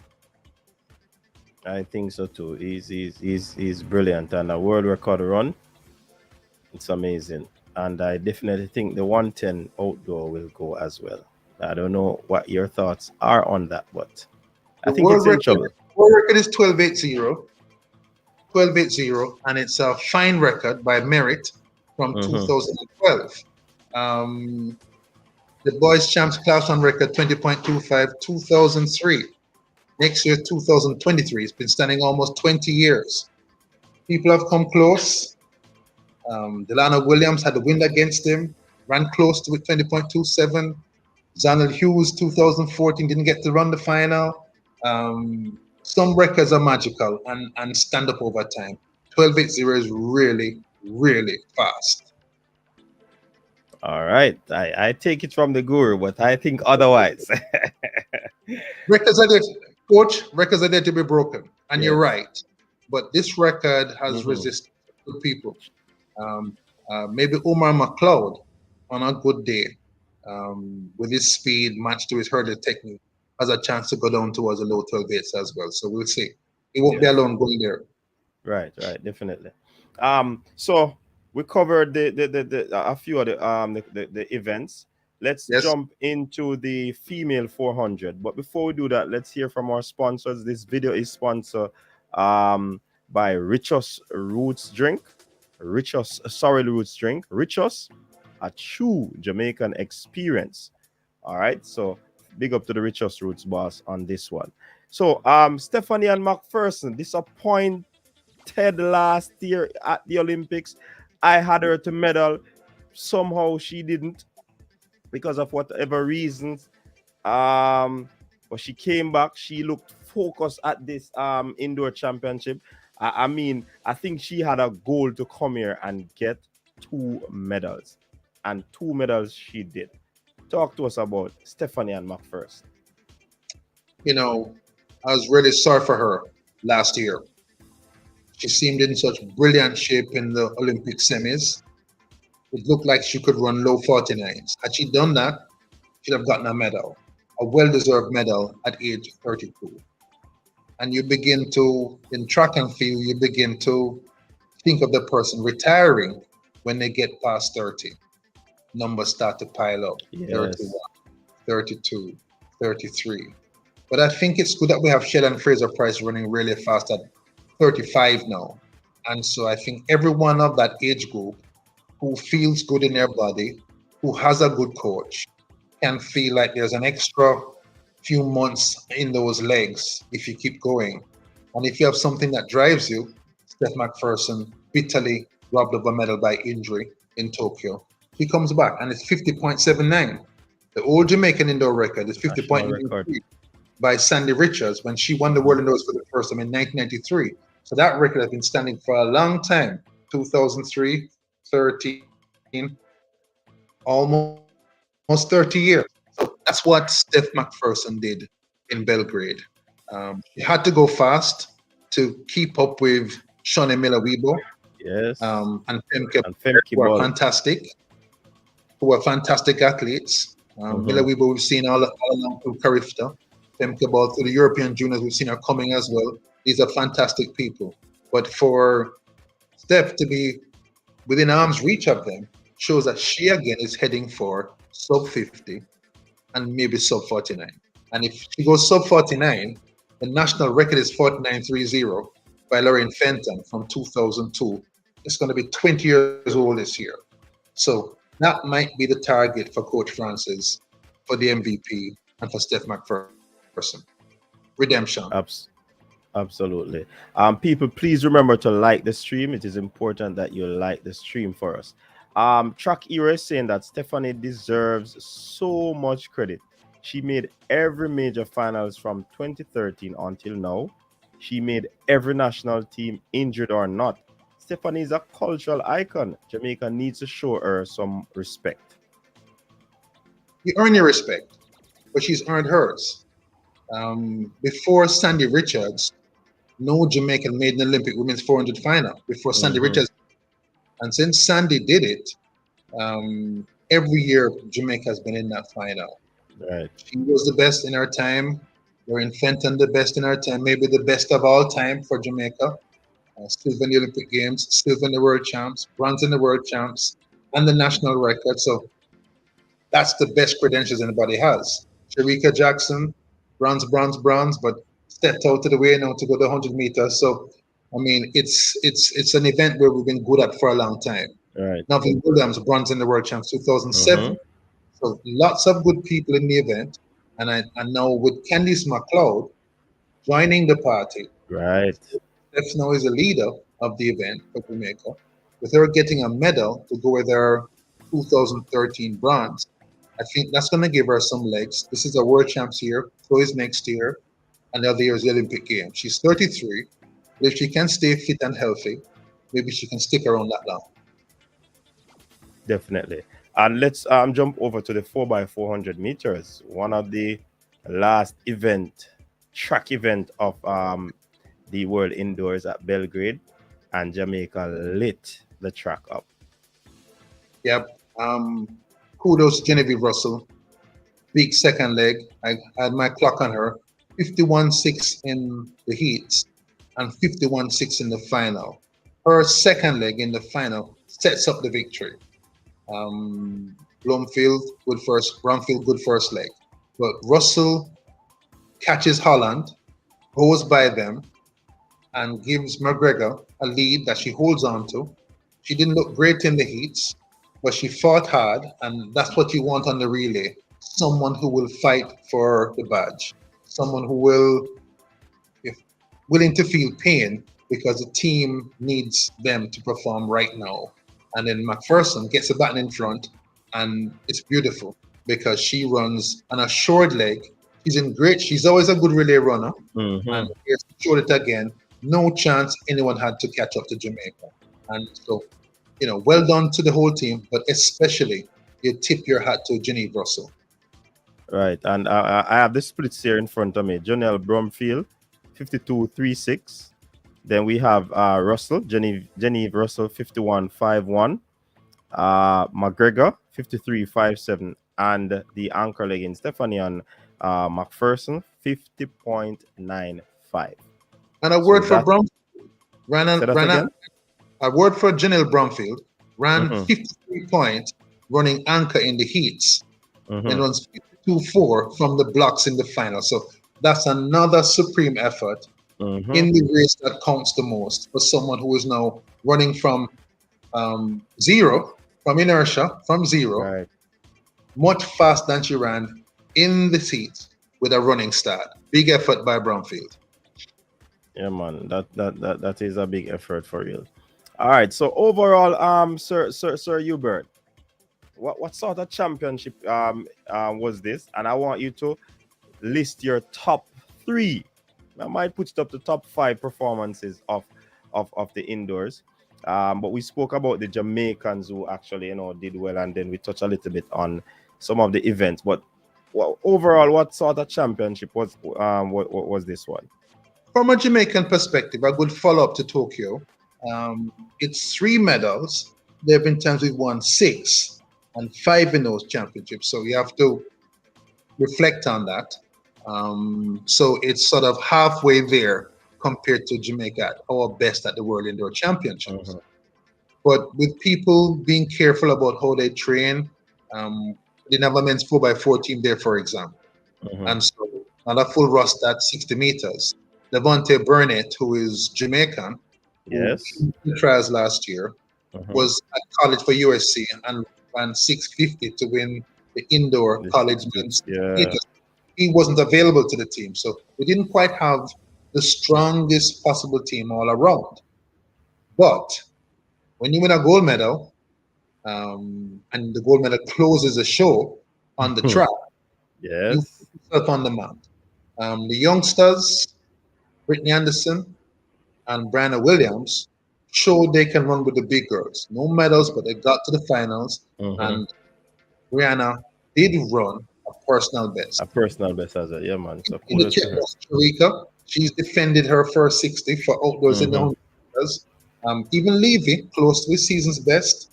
I think so too. He's brilliant, and a world record run. It's amazing. And I definitely think the 110 outdoor will go as well. I don't know what your thoughts are on that, but I think it's in trouble. World record is 12.80. 12.80, and it's a fine record by merit from 2012. The boys champs class on record 20.25, 2003. Next year, 2023. It's been standing almost 20 years. People have come close. Delano Williams had the wind against him, ran close to it, 20.27. Zanel Hughes, 2014, didn't get to run the final. Some records are magical and stand up over time. 12.80 is really, really fast. All right. I take it from the guru, but I think otherwise. Records are there, coach, records are there to be broken. And you're right. But this record has resisted good people. Maybe Omar McLeod on a good day, with his speed matched to his hurdle technique, has a chance to go down towards the low 12.8s as well. So we'll see. He won't be alone going there. Right, definitely. So we covered a few of the events. Let's Yes. jump into the female 400. But before we do that, let's hear from our sponsors. This video is sponsored um by Richos Roots Drink. Richos Sorry Roots Drink. Richos, a true Jamaican experience. All right. So big up to the Richos Roots boss on this one. So Stephanie and McPherson disappointed last year at the Olympics. I had her to medal. Somehow she didn't because of whatever reasons. But she came back. She looked focused at this indoor championship. I mean, I think she had a goal to come here and get 2 medals, and 2 medals she did. Talk to us about Stephanie and McPherson. You know, I was really sorry for her last year. She seemed in such brilliant shape in the Olympic semis. It looked like she could run low 49s. Had she done that, she'd have gotten a medal, a well-deserved medal at age 32. And you begin to, in track and field, you begin to think of the person retiring when they get past 30. Numbers start to pile up. Yes. 31, 32, 33. But I think it's good that we have Sheldon Fraser-Price running really fast at 35 now. And so I think everyone of that age group who feels good in their body, who has a good coach, can feel like there's an extra few months in those legs if you keep going. And if you have something that drives you, Steph McPherson, bitterly robbed of a medal by injury in Tokyo, he comes back and it's 50.79. The old Jamaican indoor record is 50.93 by Sandy Richards when she won the world indoors for the first time in 1993. So that record has been standing for a long time, 2003, 13, almost 30 years. So that's what Steph McPherson did in Belgrade. She had to go fast to keep up with Shawnee Miller-Weibo. Yes. And Femke, Femke who are Ball. fantastic, who are fantastic athletes. Miller-Weibo we've seen all along through Carifta. Femke Ball through the European juniors, we've seen her coming as well. These are fantastic people. But for Steph to be within arm's reach of them shows that she again is heading for sub 50 and maybe sub 49. And if she goes sub 49, the national record is 49.30 by Lorraine Fenton from 2002. It's going to be 20 years old this year. So that might be the target for Coach Francis, for the MVP, and for Steph McPherson. Redemption. Absolutely. People, please remember to like the stream. It is important that you like the stream for us. Track Era is saying that Stephanie deserves so much credit. She made every major finals from 2013 until now. She made every national team, injured or not. Stephanie is a cultural icon. Jamaica needs to show her some respect. You earn your respect, but she's earned hers. Before Sandy Richards, no Jamaican made an Olympic women's 400 final before Sandy Richards. And since Sandy did it, every year Jamaica has been in that final. Right. She was the best in her time. Lorraine Fenton, the best in her time, maybe the best of all time for Jamaica. Silver in the Olympic Games, silver in the World Champs, bronze in the World Champs, and the national record. So that's the best credentials anybody has. Sharika Jackson, bronze, but stepped out of the way now to go the 100 meters. So, I mean, it's an event where we've been good at for a long time. Right. Neville Williams, bronze in the World Champs 2007. So lots of good people in the event. And now with Candice McLeod joining the party. Right. Steph now is a leader of the event for Jamaica. With her getting a medal to go with her 2013 bronze, I think that's going to give her some legs. This is a World Champs year, so is next year, and the other year is the Olympic Games. She's 33. But if she can stay fit and healthy, maybe she can stick around that long. Definitely. And let's jump over to the 4x400 meters, one of the last track event of the World Indoors at Belgrade, and Jamaica lit the track up. Yep. Kudos to Genevieve Russell. Big second leg. I had my clock on her. 51.6 in the heats and 51.6 in the final. her second leg in the final sets up the victory. Bromfield good first leg. But Russell catches Holland, goes by them, and gives McGregor a lead that she holds on to. She didn't look great in the heats, but she fought hard, and that's what you want on the relay. Someone who will fight for the badge. Someone who will, if willing to feel pain because the team needs them to perform right now. And then McPherson gets a baton in front, and it's beautiful because she runs on a short leg. She's always a good relay runner. And here's showed it again. No chance anyone had to catch up to Jamaica. And so, well done to the whole team, but especially you tip your hat to Genevieve Russell. Right, and I have the splits here in front of me. Jonelle Bromfield, 52.36. Then we have Russell, Genevieve Russell, 51.51. McGregor, 53.57. And the anchor leg in Stephanie and McPherson, 50.95. And a word for Bromfield. A word for Janelle Bromfield. Ran 53 points, running anchor in the heats. And runs 52.4 from the blocks in the final. So that's another supreme effort in the race that counts the most for someone who is now running from zero, from inertia, from zero, Right. much faster than she ran in the seat with a running start. Big effort by Bromfield. Yeah, man, that is a big effort for real. All right, so overall, Sir Hubert, what sort of championship was this? And I want you to list your top 3. I might put it up to top 5 performances of the indoors. But we spoke about the Jamaicans who actually did well, and then we touched a little bit on some of the events. But overall, what sort of championship was this one? From a Jamaican perspective, a good follow-up to Tokyo. It's 3 medals. There have been times we've won 6 and 5 in those championships. So you have to reflect on that. So it's sort of halfway there compared to Jamaica at our best at the World Indoor Championships. But with people being careful about how they train, we didn't have a men's 4x4 team there, for example. And so not a full roster at 60 meters. Levante Burnett, who is Jamaican, yes, who in trials last year, was at college for USC and ran 650 to win the indoor college men's. He wasn't available to the team, so we didn't quite have the strongest possible team all around. But when you win a gold medal, and the gold medal closes the show on the track, yes, you put yourself on the map. The youngsters, Brittany Anderson and Brianna Williams, showed they can run with the big girls. No medals, but they got to the finals. And Brianna did run a personal best. A personal best as a man. So in the Czech Costa Rica, she's defended her first 60 for outdoors in the 100 meters. Even Levy, close to his season's best,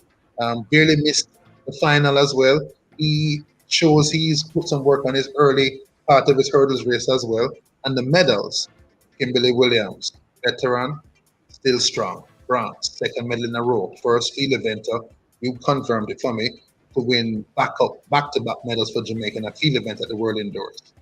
barely missed the final as well. He shows he's put some work on his early part of his hurdles race as well. And the medals, Kimberly Williams, veteran, still strong, bronze, second medal in a row, first field eventer. You confirmed it for me, to win back-to-back medals for Jamaica in a field event at the World Indoors.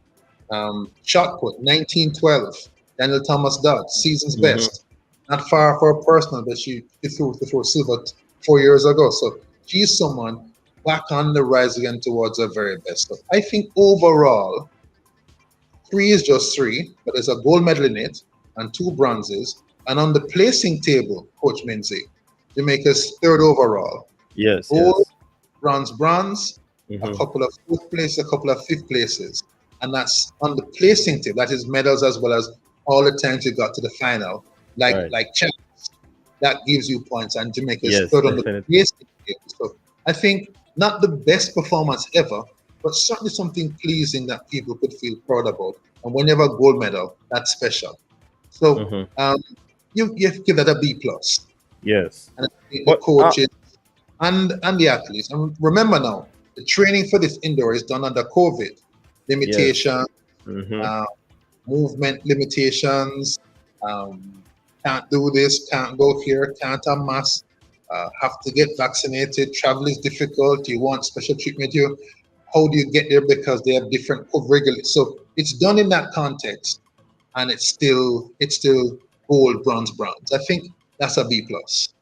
Shot put, 1912, Daniel Thomas Dodd, season's best. Not far for a personal, but she threw silver 4 years ago. So she's someone back on the rise again towards her very best. So I think overall, 3 is just 3, but there's a gold medal in it and 2 bronzes. And on the placing table, Coach Minzy, Jamaica's 3rd overall. Yes. Gold, bronze, a couple of 4th places, a couple of 5th places. And that's on the placing table. That is medals as well as all the times you got to the final. Like champs. That gives you points. And Jamaica's 3rd on the placing table. So I think not the best performance ever, but certainly something pleasing that people could feel proud about. And when you have a gold medal, that's special. So you have to give that a B+. Yes. And I think the coaches and the athletes. And remember now, the training for this indoor is done under COVID. Limitations, movement limitations, can't do this, can't go here, can't amass, have to get vaccinated, travel is difficult, you want special treatment here. How do you get there? Because they have different regulators. So it's done in that context, and it's still gold, bronze. I think that's a B plus.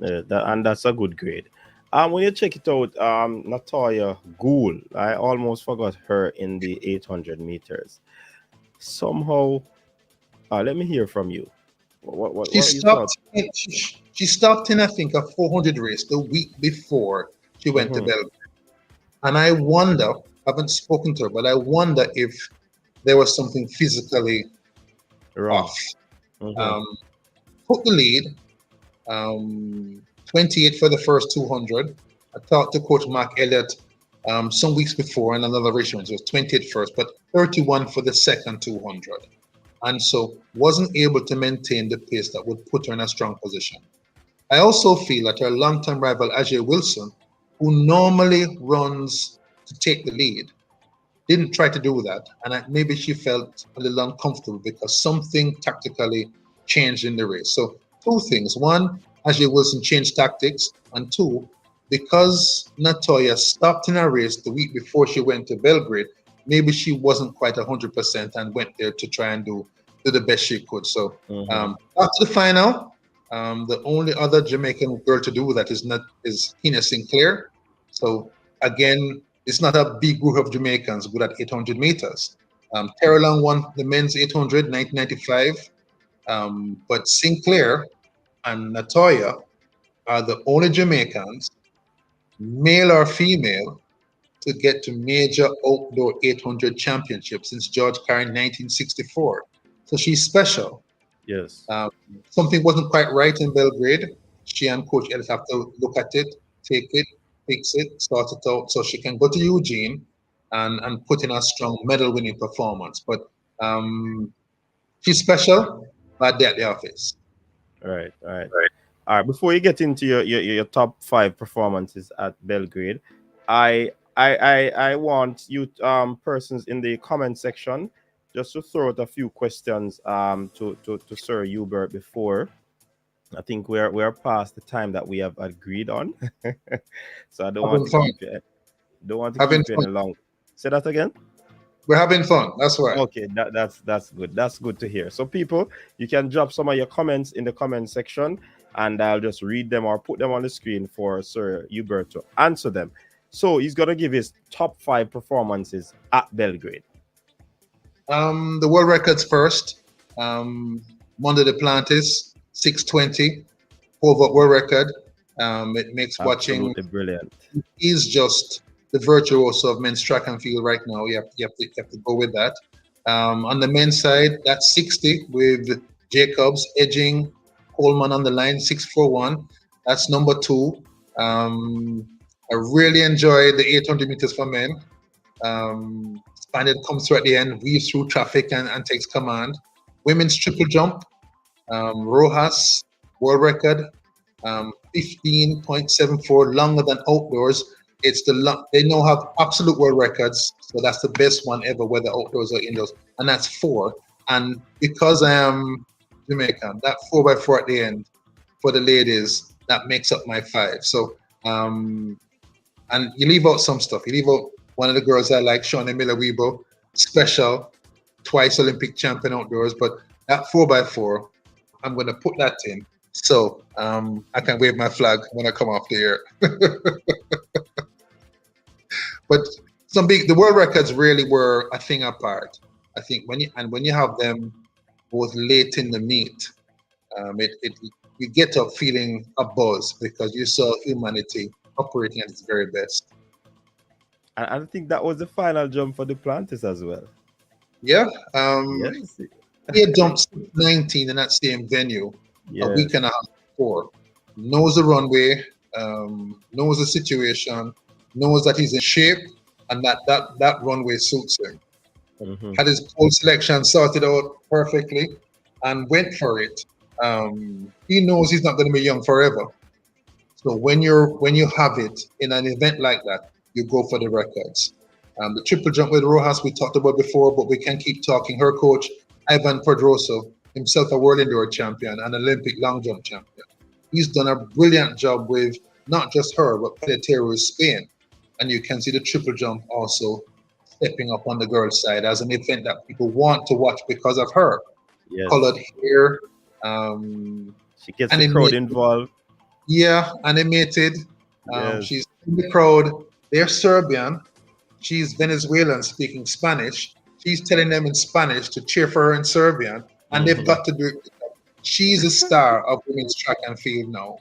And that's a good grade. When you check it out, Natoya Gould, I almost forgot her in the 800 meters. Somehow, let me hear from you. What She stopped. She stopped in, I think, a 400 race the week before she went to Belgrade, and I wonder. I haven't spoken to her, but I wonder if there was something physically off. Took the lead. 28 for the first 200. I talked to Coach Mark Elliott some weeks before in another race. It was 28 first, but 31 for the second 200. And so wasn't able to maintain the pace that would put her in a strong position. I also feel that her long-term rival, Ajay Wilson, who normally runs to take the lead, didn't try to do that. And maybe she felt a little uncomfortable because something tactically changed in the race. So two things. One, Ajay Wilson changed tactics. And two, because Natoya stopped in her race the week before she went to Belgrade, maybe she wasn't quite 100% and went there to try and do the best she could. So after the final, the only other Jamaican girl to do that is Hina Sinclair. So again, it's not a big group of Jamaicans good at 800 meters. Terry Long won the men's 800, 1995. But Sinclair and Natoya are the only Jamaicans, male or female, to get to major outdoor 800 championships since George Carey in 1964. So she's special. Yes. Something wasn't quite right in Belgrade. She and Coach Ellis have to look at it, take it, fix it, sort it out, so she can go to Eugene and put in a strong medal-winning performance. But she's special, but they're at the office. Right. All right. Before you get into your top 5 performances at Belgrade, I want you persons in the comment section just to throw out a few questions to Sir Hubert before. I think we're past the time that we have agreed on. So I don't want to keep you long. Say that again. We're having fun. That's right. Okay, that's good. That's good to hear. So people, you can drop some of your comments in the comment section, and I'll just read them or put them on the screen for Sir Hubert to answer them. So he's gonna give his top 5 performances at Belgrade. The world records first. Monde Duplantis, 620, over world record. It makes Absolutely watching brilliant. He's just the virtuoso of men's track and field right now. You have to go with that. On the men's side, that's 60 with Jacobs edging Coleman on the line, 641. That's number 2. I really enjoyed the 800 meters for men. Spaniard comes through at the end, weaves through traffic and takes command. Women's triple jump, Rojas, world record, 15.74, longer than outdoors. They now have absolute world records, so that's the best one ever, whether outdoors or indoors, and that's 4. And because I am Jamaican, that 4x4 at the end for the ladies, that makes up my 5. So, and you leave out some stuff. You leave out one of the girls I like, Shawnee Miller-Weibo, special, twice Olympic champion outdoors, but that 4x4, I'm going to put that in. So I can wave my flag when I come off the air. But the world records really were a thing apart. I think when you have them both late in the meet, you get up feeling a buzz because you saw humanity operating at its very best. And I think that was the final jump for Duplantis as well. Yeah. Yes. He jumped 19 in that same venue a week and a half before. Knows the runway, knows the situation, knows that he's in shape, and that runway suits him. Had his pole selection sorted out perfectly and went for it. He knows he's not going to be young forever. So when you have it in an event like that, you go for the records. The triple jump with Rojas we talked about before, but we can keep talking. Her coach, Ivan Pedroso, himself a world indoor champion and Olympic long jump champion. He's done a brilliant job with not just her, but Pelletero Spain. And you can see the triple jump also stepping up on the girls' side as an event that people want to watch because of her. Yes. Colored hair. She gets the crowd involved. Yeah, animated. Yes. She's in the crowd. They're Serbian. She's Venezuelan speaking Spanish. She's telling them in Spanish to cheer for her in Serbian. And they've got to do it. She's a star of women's track and field now.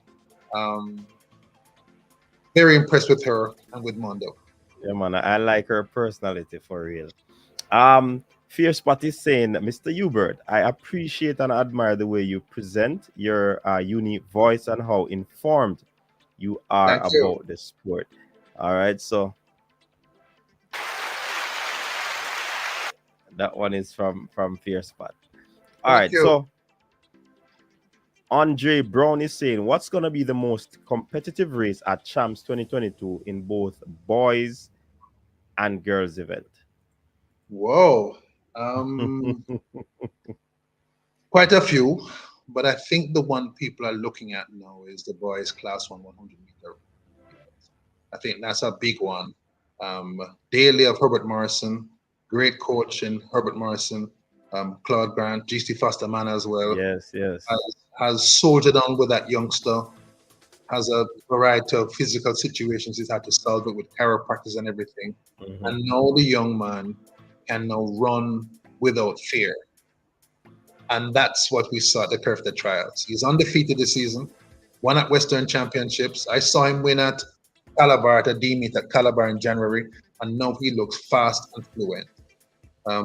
Very impressed with her and with Mondo. Yeah, man, I like her personality for real. Fear Spot is saying, Mr. Hubert, I appreciate and admire the way you present your unique voice and how informed you are about the sport. All right, so that one is from Fear Spot. All right, so Andre Brown is saying, what's going to be the most competitive race at Champs 2022 in both boys and girls event? Whoa. Quite a few, but I think the one people are looking at now is the boys class 100 meter. I think that's a big one. Daily of Herbert Morrison, great coach in Herbert Morrison, Claude Grant, GC Foster Man as well. Yes. Has soldiered on with that youngster, has a variety of physical situations he's had to solve it with chiropractors and everything. And now the young man can now run without fear. And that's what we saw at the Curfew Trials. He's undefeated this season, won at Western Championships. I saw him win at Calabar, at a D-meet at Calabar in January, and now he looks fast and fluent.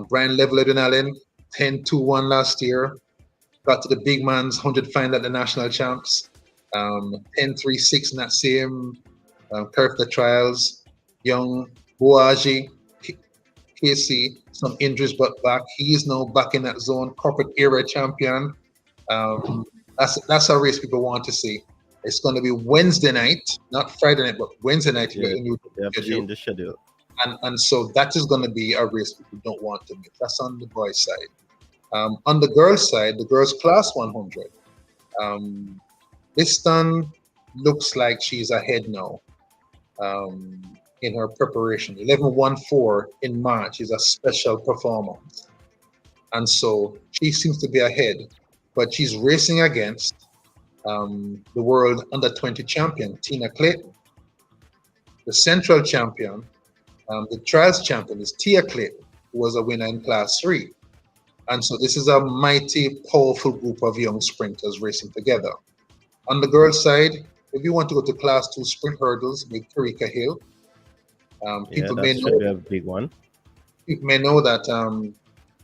Brian Leveled Allen, 10-2-1 last year, got to the big man's 100 final at the national champs, 10-3-6 in that same Curfew Trials. Young Boaji, KC, some injuries but back. He is now back in that zone, corporate era champion. That's a race people want to see. It's going to be Wednesday night, not Friday night, but Wednesday night. Yeah, change the schedule. And so that is going to be a race people don't want to miss. That's on the boys' side. On the girls' side, the girls' class 100. Lyston looks like she's ahead now. In her preparation. 11-1-4 in March is a special performance. And so she seems to be ahead, but she's racing against the world under-20 champion, Tina Clayton. The central champion, the trials champion is Tia Clayton, who was a winner in class 3. And so this is a mighty, powerful group of young sprinters racing together. On the girls' side, if you want to go to class 2 sprint hurdles with Karika Hill, people may know a big one. People may know that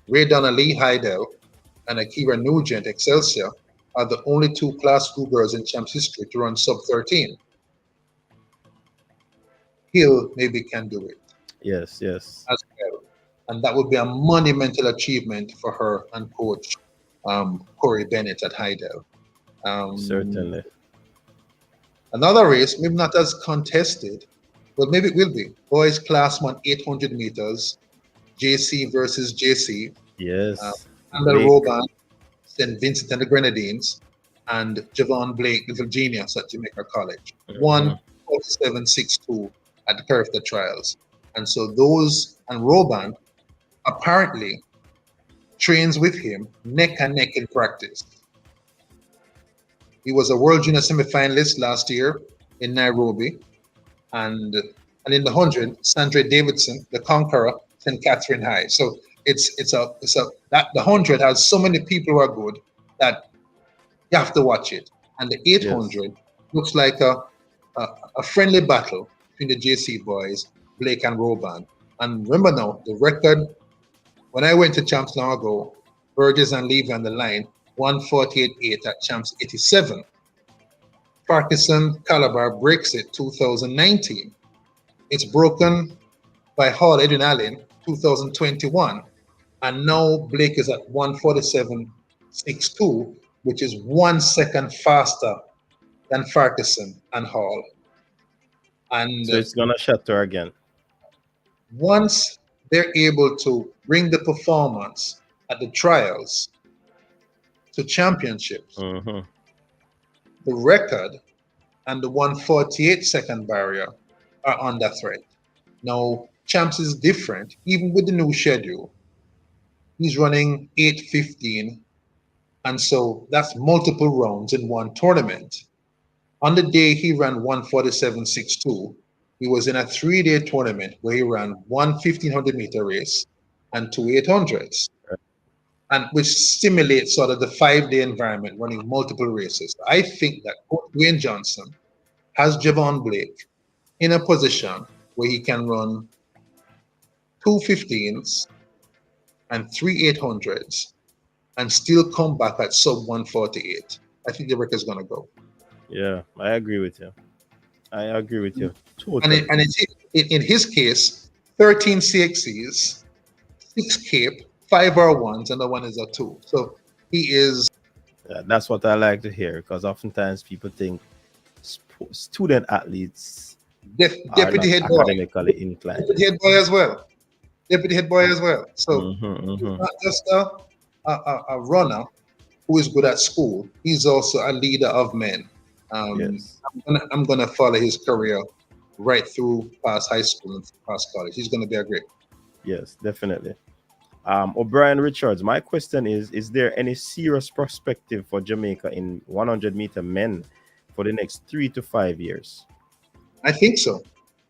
Ray Donnelly Heidel and Akira Nugent Excelsior are the only 2 class 2 girls in champs history to run sub 13. Hill maybe can do it. Yes. As well. And that would be a monumental achievement for her and coach Corey Bennett at Heidel. Certainly. Another race, maybe not as contested, but maybe it will be. Boys class 1 800 meters, JC versus JC. Yes. Andal Roban, St. Vincent and the Grenadines, and Javon Blake, Little Genius at Jamaica College. 1:47.62 at the Curfew Trials. And so those, and Roban apparently trains with him neck and neck in practice. He was a World Junior semi-finalist last year in Nairobi. And in the 100, Sandra Davidson, the conqueror, St. Catherine High. So that the 100 has so many people who are good that you have to watch it. And the 800 looks like a friendly battle between the JC boys, Blake and Roban. And remember now, the record, when I went to Champs long ago, Burgess and Levy on the line, 1:48.8 at Champs 87. Parkinson Calabar breaks it 2019. It's broken by Hall Edwin Allen 2021. And now Blake is at 1:47.62, which is 1 second faster than Farquharson and Hall. And so it's gonna shatter again. Once they're able to bring the performance at the trials, to championships, Mm-hmm. the record and the 148-second barrier are under threat. Now, Champs is different, even with the new schedule. He's running 8:15, and so that's multiple rounds in one tournament. On the day he ran 147.62, he was in a 3-day tournament where he ran one 1500-meter race and two 800s, and which stimulates sort of the 5-day environment running multiple races. I think that Coach Dwayne Johnson has Javon Blake in a position where he can run two 15s and three 800s and still come back at sub 148. I think the record is going to go. Yeah, I agree with you. I agree with you. And, Totally. in his case, 13 CXCs, 6 Cape, 5 R1s, and the one is a 2. So he is. Yeah, that's what I like to hear because oftentimes people think student athletes are Deputy not head boy. academically inclined. Deputy head boy as well. Deputy head boy as well. So Mm-hmm, he's mm-hmm. not just a runner who is good at school. He's also a leader of men. Yes. I'm gonna follow his career right through past high school and past college. He's gonna be a great. Yes, definitely. O'Brien Richards, my question is there any serious perspective for Jamaica in 100-meter men for the next 3 to 5 years? I think so.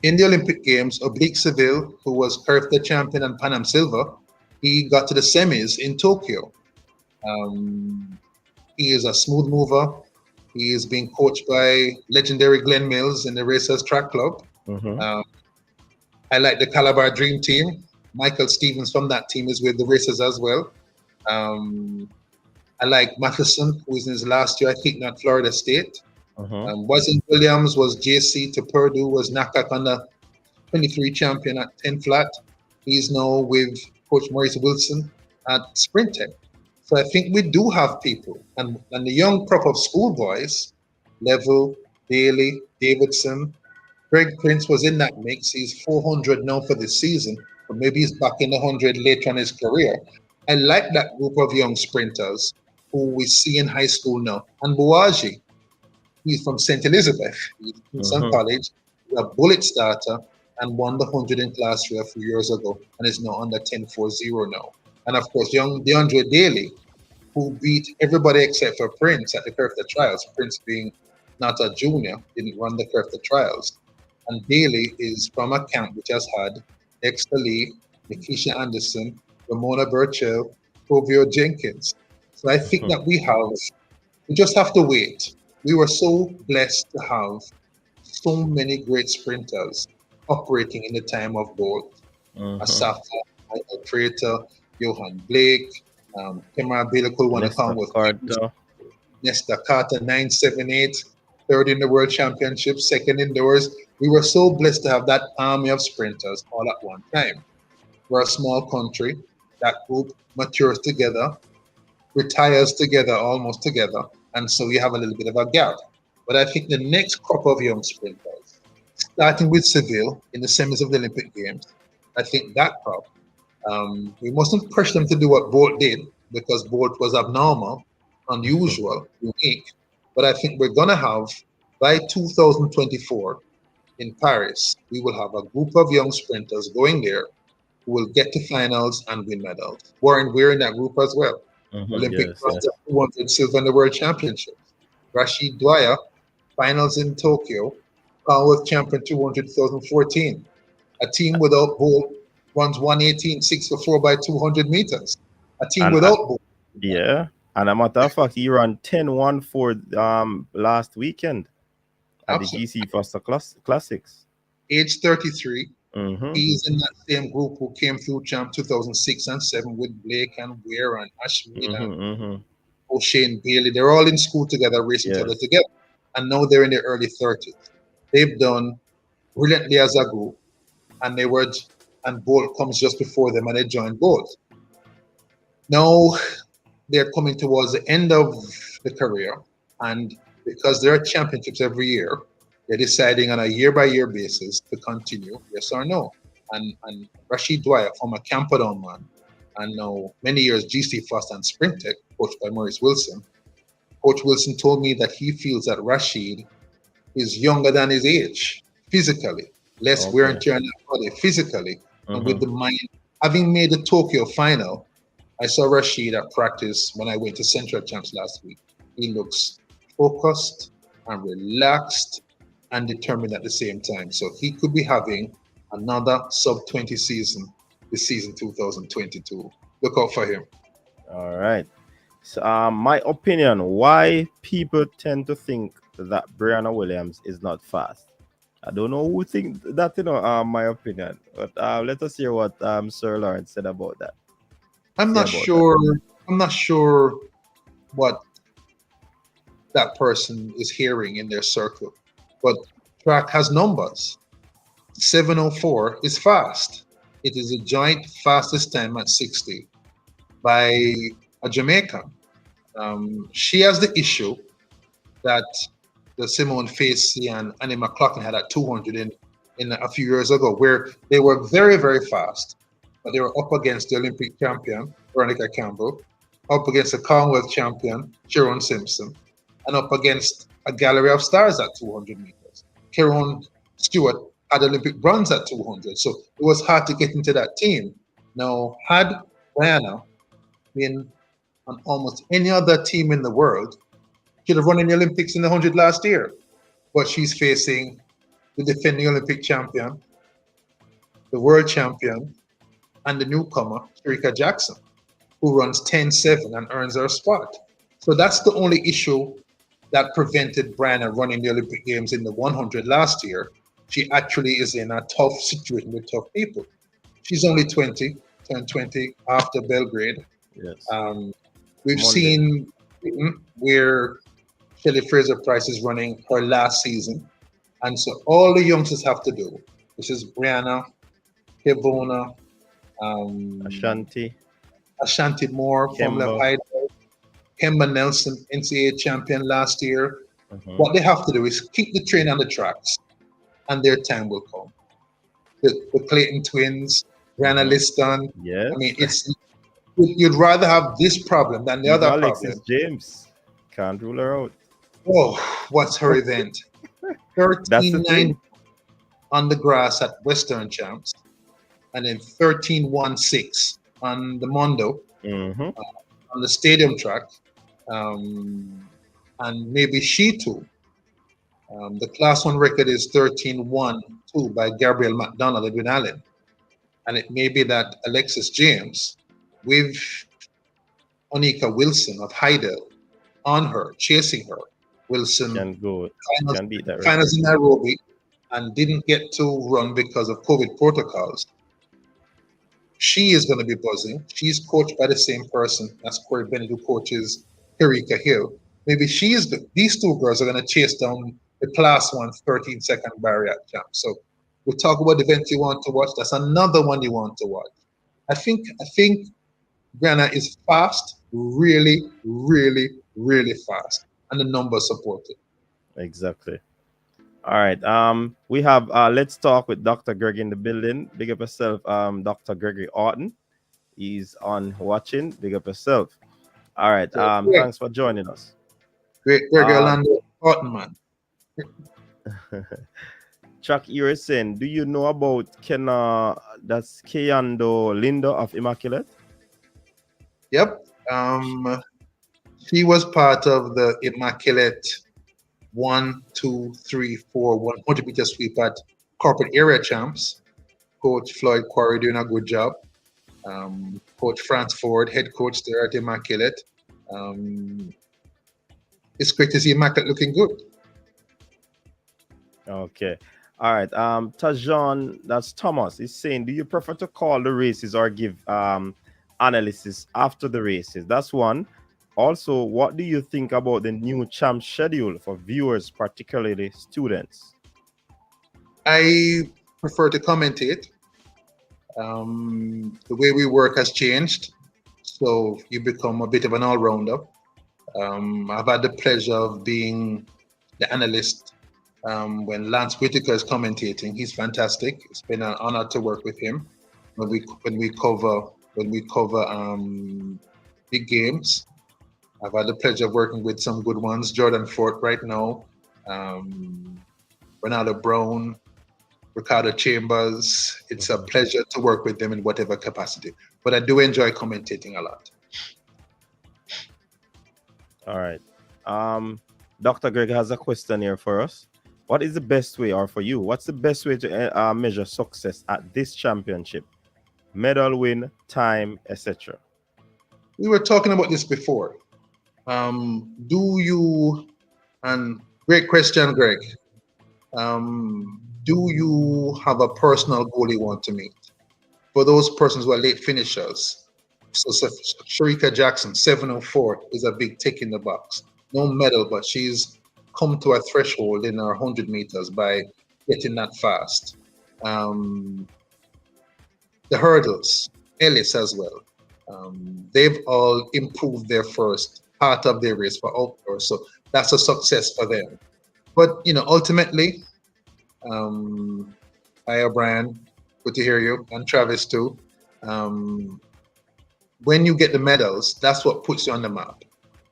In the Olympic Games, Oblique Seville, who was Earth champion and Pan Am silver, he got to the semis in Tokyo. He is a smooth mover. He is being coached by legendary Glenn Mills in the Racers Track Club. Mm-hmm. I like the Calabar Dream Team. Michael Stevens from that team is with the Racers as well. I like Matheson, who is in his last year, I think, at Florida State. Mm-hmm. Wasn't Williams was JC to Purdue, was Nakak on the 23 champion at 10 flat. He's now with Coach Maurice Wilson at Sprint Tech. So I think we do have people. And the young crop of schoolboys, Level, Daly, Davidson, Greg Prince was in that mix. He's 400 now for this season, but maybe he's back in the 100 later in his career. I like that group of young sprinters who we see in high school now. And Buaji, he's from St. Elizabeth. He's in some college. He's a bullet starter and won the 100 in class 3 a few years ago and is now under 10.40 now. And of course, young DeAndre Daly, who beat everybody except for Prince at the Curfew Trials. Prince being not a junior, didn't run the Curfew Trials. And Daly is from a camp which has had Dexter Lee, Nikisha Anderson, Ramona Burchell, Tovio Jenkins. So I think that we just have to wait. We were so blessed to have so many great sprinters operating in the time of Bolt. Asafo, Michael Prater, Johan Blake, Kemar Bilakul won a Commonwealth. Nesta Carter, 978, third in the World Championship, second indoors. We were so blessed to have that army of sprinters all at one time. We're a small country. That group matures together, retires together, almost together. And so you have a little bit of a gap. But I think the next crop of young sprinters, starting with Seville in the semis of the Olympic Games, I think that crop, we mustn't push them to do what Bolt did because Bolt was abnormal, unusual, unique. But I think we're going to have, by 2024 in Paris, we will have a group of young sprinters going there who will get to finals and win medals. Warren Weir in that group as well. Olympic bronze at 200, silver in the World Championships. Rashid Dwyer, finals in Tokyo, Commonwealth champion 200 2014. A team without Bolt runs 1:18.6 for 4 by 200 meters. A team without Bolt. Yeah. And a matter of fact, he ran 10.14 last weekend at the GC Foster Classics. Age 33. He's in that same group who came through champ 2006 and 7 with Blake and Weir and Ashmead and O'Shane Bailey. They're all in school together, racing each other together. And now they're in their early 30s. They've done brilliantly as a group. And Bolt comes just before them and they join Bolt. Now they're coming towards the end of the career. And because there are championships every year, they're deciding on a year-by-year basis to continue, yes or no. And Rashid Dwyer, former Camperdown man, and now many years GC Frost and Sprint Tech, coached by Maurice Wilson. Coach Wilson told me that he feels that Rashid is younger than his age physically, less wear and tear on the body physically, and with the mind. Having made the Tokyo final, I saw Rashid at practice when I went to Central Champs last week. He looks focused and relaxed and determined at the same time. So he could be having another sub-20 season this season 2022. Look out for him. All right. So, my opinion, why people tend to think that Brianna Williams is not fast. I don't know who think that, my opinion. But let us hear what Sir Lawrence said about that. I'm not sure what that person is hearing in their circle, but track has numbers. 7:04 is fast. It is a joint fastest time at 60 by a Jamaican. She has the issue that the Simone Facey and Annie McLaughlin had at 200 in a few years ago, where they were very, very fast, but they were up against the Olympic champion, Veronica Campbell, up against the Commonwealth champion, Sharon Simpson, and up against a gallery of stars at 200 meters. Kieran Stewart had Olympic bronze at 200, so it was hard to get into that team. Now, had Diana been on almost any other team in the world, she'd have run in the Olympics in the 100 last year, but she's facing the defending Olympic champion, the world champion, and the newcomer, Sherika Jackson, who runs 10.7 and earns her spot. So that's the only issue that prevented Brianna running the Olympic Games in the 100 last year. She actually is in a tough situation with tough people. She's only 20, turned 20 after Belgrade. Yes. We've seen where Shelley Fraser-Price is running her last season. And so all the youngsters have to do, this is Brianna, Kevona, Ashanti Moore, Formula Idaho, Kemba Nelson, NCAA champion last year. What they have to do is keep the train on the tracks, and their time will come. The Clayton twins, Brianna Lyston. Yes. I mean, you'd rather have this problem than the other Alexis problem. James can't rule her out. Oh, what's her event? 13.9 on the grass at Western Champs, and then 13.16 on the Mondo, on the stadium track, and maybe she too. The Class 1 record is 13.12 by Gabrielle McDonald Edwin Allen, and it may be that Alexis James with Onika Wilson of Heidel on her, chasing her. Wilson can beat that finals in Nairobi and didn't get to run because of COVID protocols. She is going to be buzzing. She's coached by the same person. That's Corey Bennett, who coaches Erika Hill. Maybe these two girls are going to chase down the Class 1 13-second barrier champ. So we'll talk about the events you want to watch. That's another one you want to watch. I think Brianna is fast, really, really, really fast. And the numbers support it. Exactly. All right. We have Let's Talk with Dr. Greg in the building. Big up yourself, Dr. Gregory Orton. He's on watching. Big up yourself. All right. Thanks for joining us. Great Orlando Orton, man. Chuck, you were saying, do you know about that's Kayando Linda of Immaculate? Yep. She was part of the Immaculate 1, 2, 3, 4, 100 meter sweep at corporate area champs. Coach Floyd Quarry doing a good job. Coach France Ford, head coach there at Immaculate. It's great to see Immaculate looking good. Okay. All right. Tajon, that's Thomas, is saying, do you prefer to call the races or give analysis after the races? That's one. Also, what do you think about the new champ schedule for viewers, particularly students? I prefer to commentate. The way we work has changed, so you become a bit of an all-rounder. I've had the pleasure of being the analyst when Lance Whitaker is commentating. He's fantastic. It's been an honor to work with him when we cover big games. I've had the pleasure of working with some good ones. Jordan Fort right now, Ronaldo Brown, Ricardo Chambers. It's a pleasure to work with them in whatever capacity. But I do enjoy commentating a lot. All right. Dr. Greg has a question here for us. What is the best way, or for you, what's the best way to measure success at this championship? Medal win, time, etc. We were talking about this before. Do you, and great question, Greg. Do you have a personal goal you want to meet? For those persons who are late finishers, so Sharika Jackson, 704, is a big tick in the box. No medal, but she's come to a threshold in her 100 meters by getting that fast. The hurdles, Ellis as well. They've all improved their first part of their race for outdoors, so that's a success for them. But ultimately, hi O'Brien, good to hear you, and Travis too. When you get the medals, that's what puts you on the map.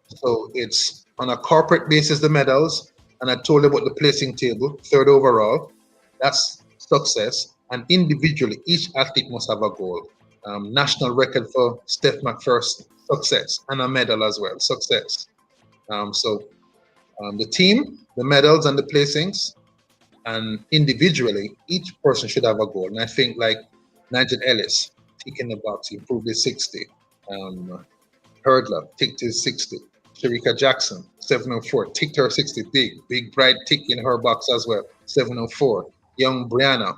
So it's on a corporate basis, the medals, and I told you about the placing table, 3rd overall. That's success. And individually, each athlete must have a goal. National record for Steph McPherson, success, and a medal as well, success. The team, the medals and the placings, and individually, each person should have a goal. And I think like Nigel Ellis, tick in the box, he improved his 60. Hurdler, ticked his 60. Sharika Jackson, 704, ticked her 60. Big bright tick in her box as well, 704. Young Brianna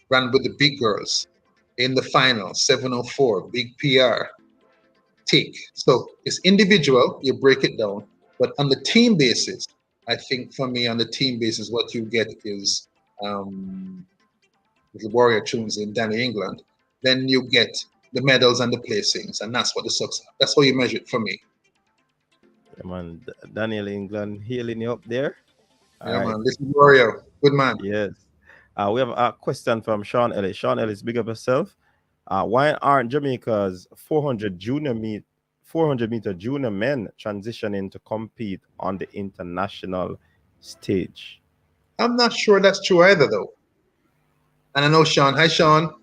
ran with the big girls in the final, 704, big PR, tick. So it's individual, you break it down, but on the team basis, I think for me on the team basis, what you get is the Warrior Tunes in Danny England. Then you get the medals and the placings, and that's what the success. That's how you measure it for me. Yeah, man, Daniel England healing you up there. Yeah, man, this is Warrior, good man. Yes. We have a question from Sean Ellis. Sean Ellis, big up yourself. Why aren't Jamaica's 400 meter junior men transitioning to compete on the international stage? I'm not sure that's true either, though. And I know Sean. Hi, Sean.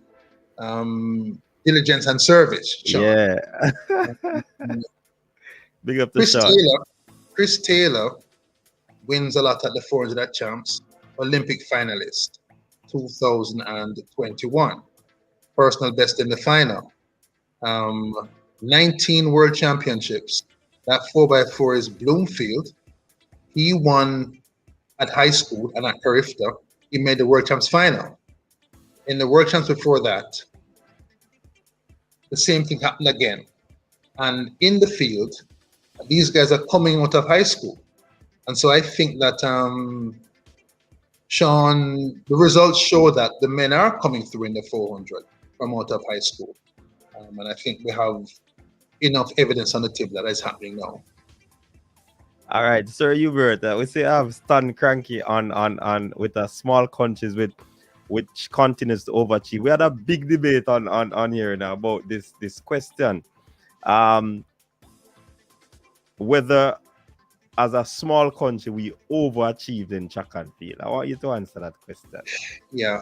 Diligence and service, Sean. Yeah. Big up to Sean. Chris Taylor wins a lot at the 400 at Champs, Olympic finalist, 2021. Personal best in the final. 19 world championships. That 4x4 is Bloomfield. He won at high school and at Carifta. He made the world champs final. In the world champs before that, the same thing happened again. And in the field, these guys are coming out of high school. And so I think that Sean, the results show that the men are coming through in the 400 from out of high school. And I think we have enough evidence on the table that is happening now. All right, Sir Hubert, we say I have Stan Cranky on with a small countries which continues to overachieve. We had a big debate on here now about this question. Whether as a small country we overachieved in track and field. I want you to answer that question. Yeah.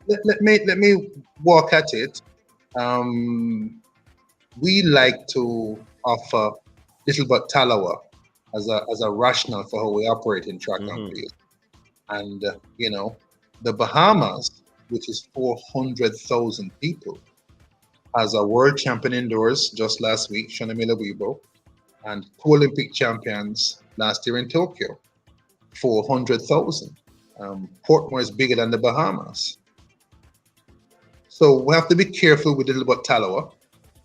Let me walk at it. We like to offer little but Talawa as a rationale for how we operate in track and field. And the Bahamas, which is 400,000 people, has a world champion indoors just last week, Shanamila Weibo, and 2 Olympic champions last year in Tokyo, 400,000. Portmore is bigger than the Bahamas. So we have to be careful with little but Talawa.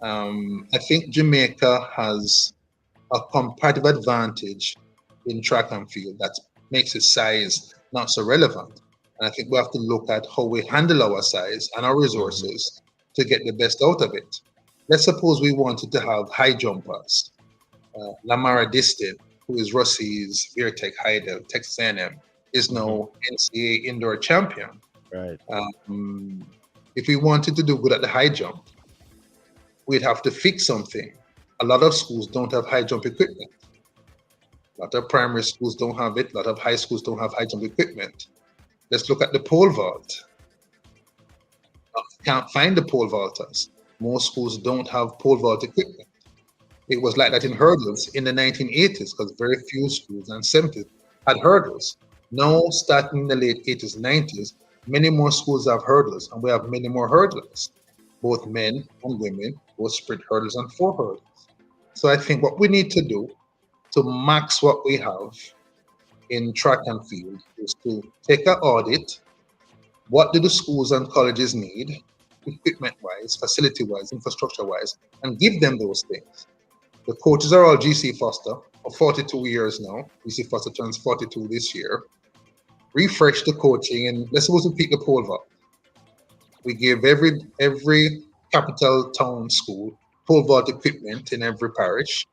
I think Jamaica has a comparative advantage in track and field that makes its size not so relevant. And I think we have to look at how we handle our size and our resources to get the best out of it. Let's suppose we wanted to have high jumpers. Lamara Distin, who is Russie's Virtech Heidel, Texas A&M, is now NCAA indoor champion. Right. If we wanted to do good at the high jump, we'd have to fix something A lot of schools don't have high jump equipment. A lot of primary schools don't have it. A lot of high schools don't have high jump equipment. Let's look at the pole vault. Can't find the pole vaulters. Most schools don't have pole vault equipment. It was like that in hurdles in the 1980s because very few schools and 70s had hurdles. Now, starting in the late 80s, 90s, many more schools have hurdles, and we have many more hurdlers, both men and women, both sprint hurdles and 4 hurdles. So I think what we need to do to max what we have in track and field is to take an audit. What do the schools and colleges need, equipment-wise, facility-wise, infrastructure-wise, and give them those things. The coaches are all GC Foster for 42 years now. GC Foster turns 42 this year. Refresh the coaching, and let's suppose we pick the pole vault. We give every capital town school pole vault equipment in every parish.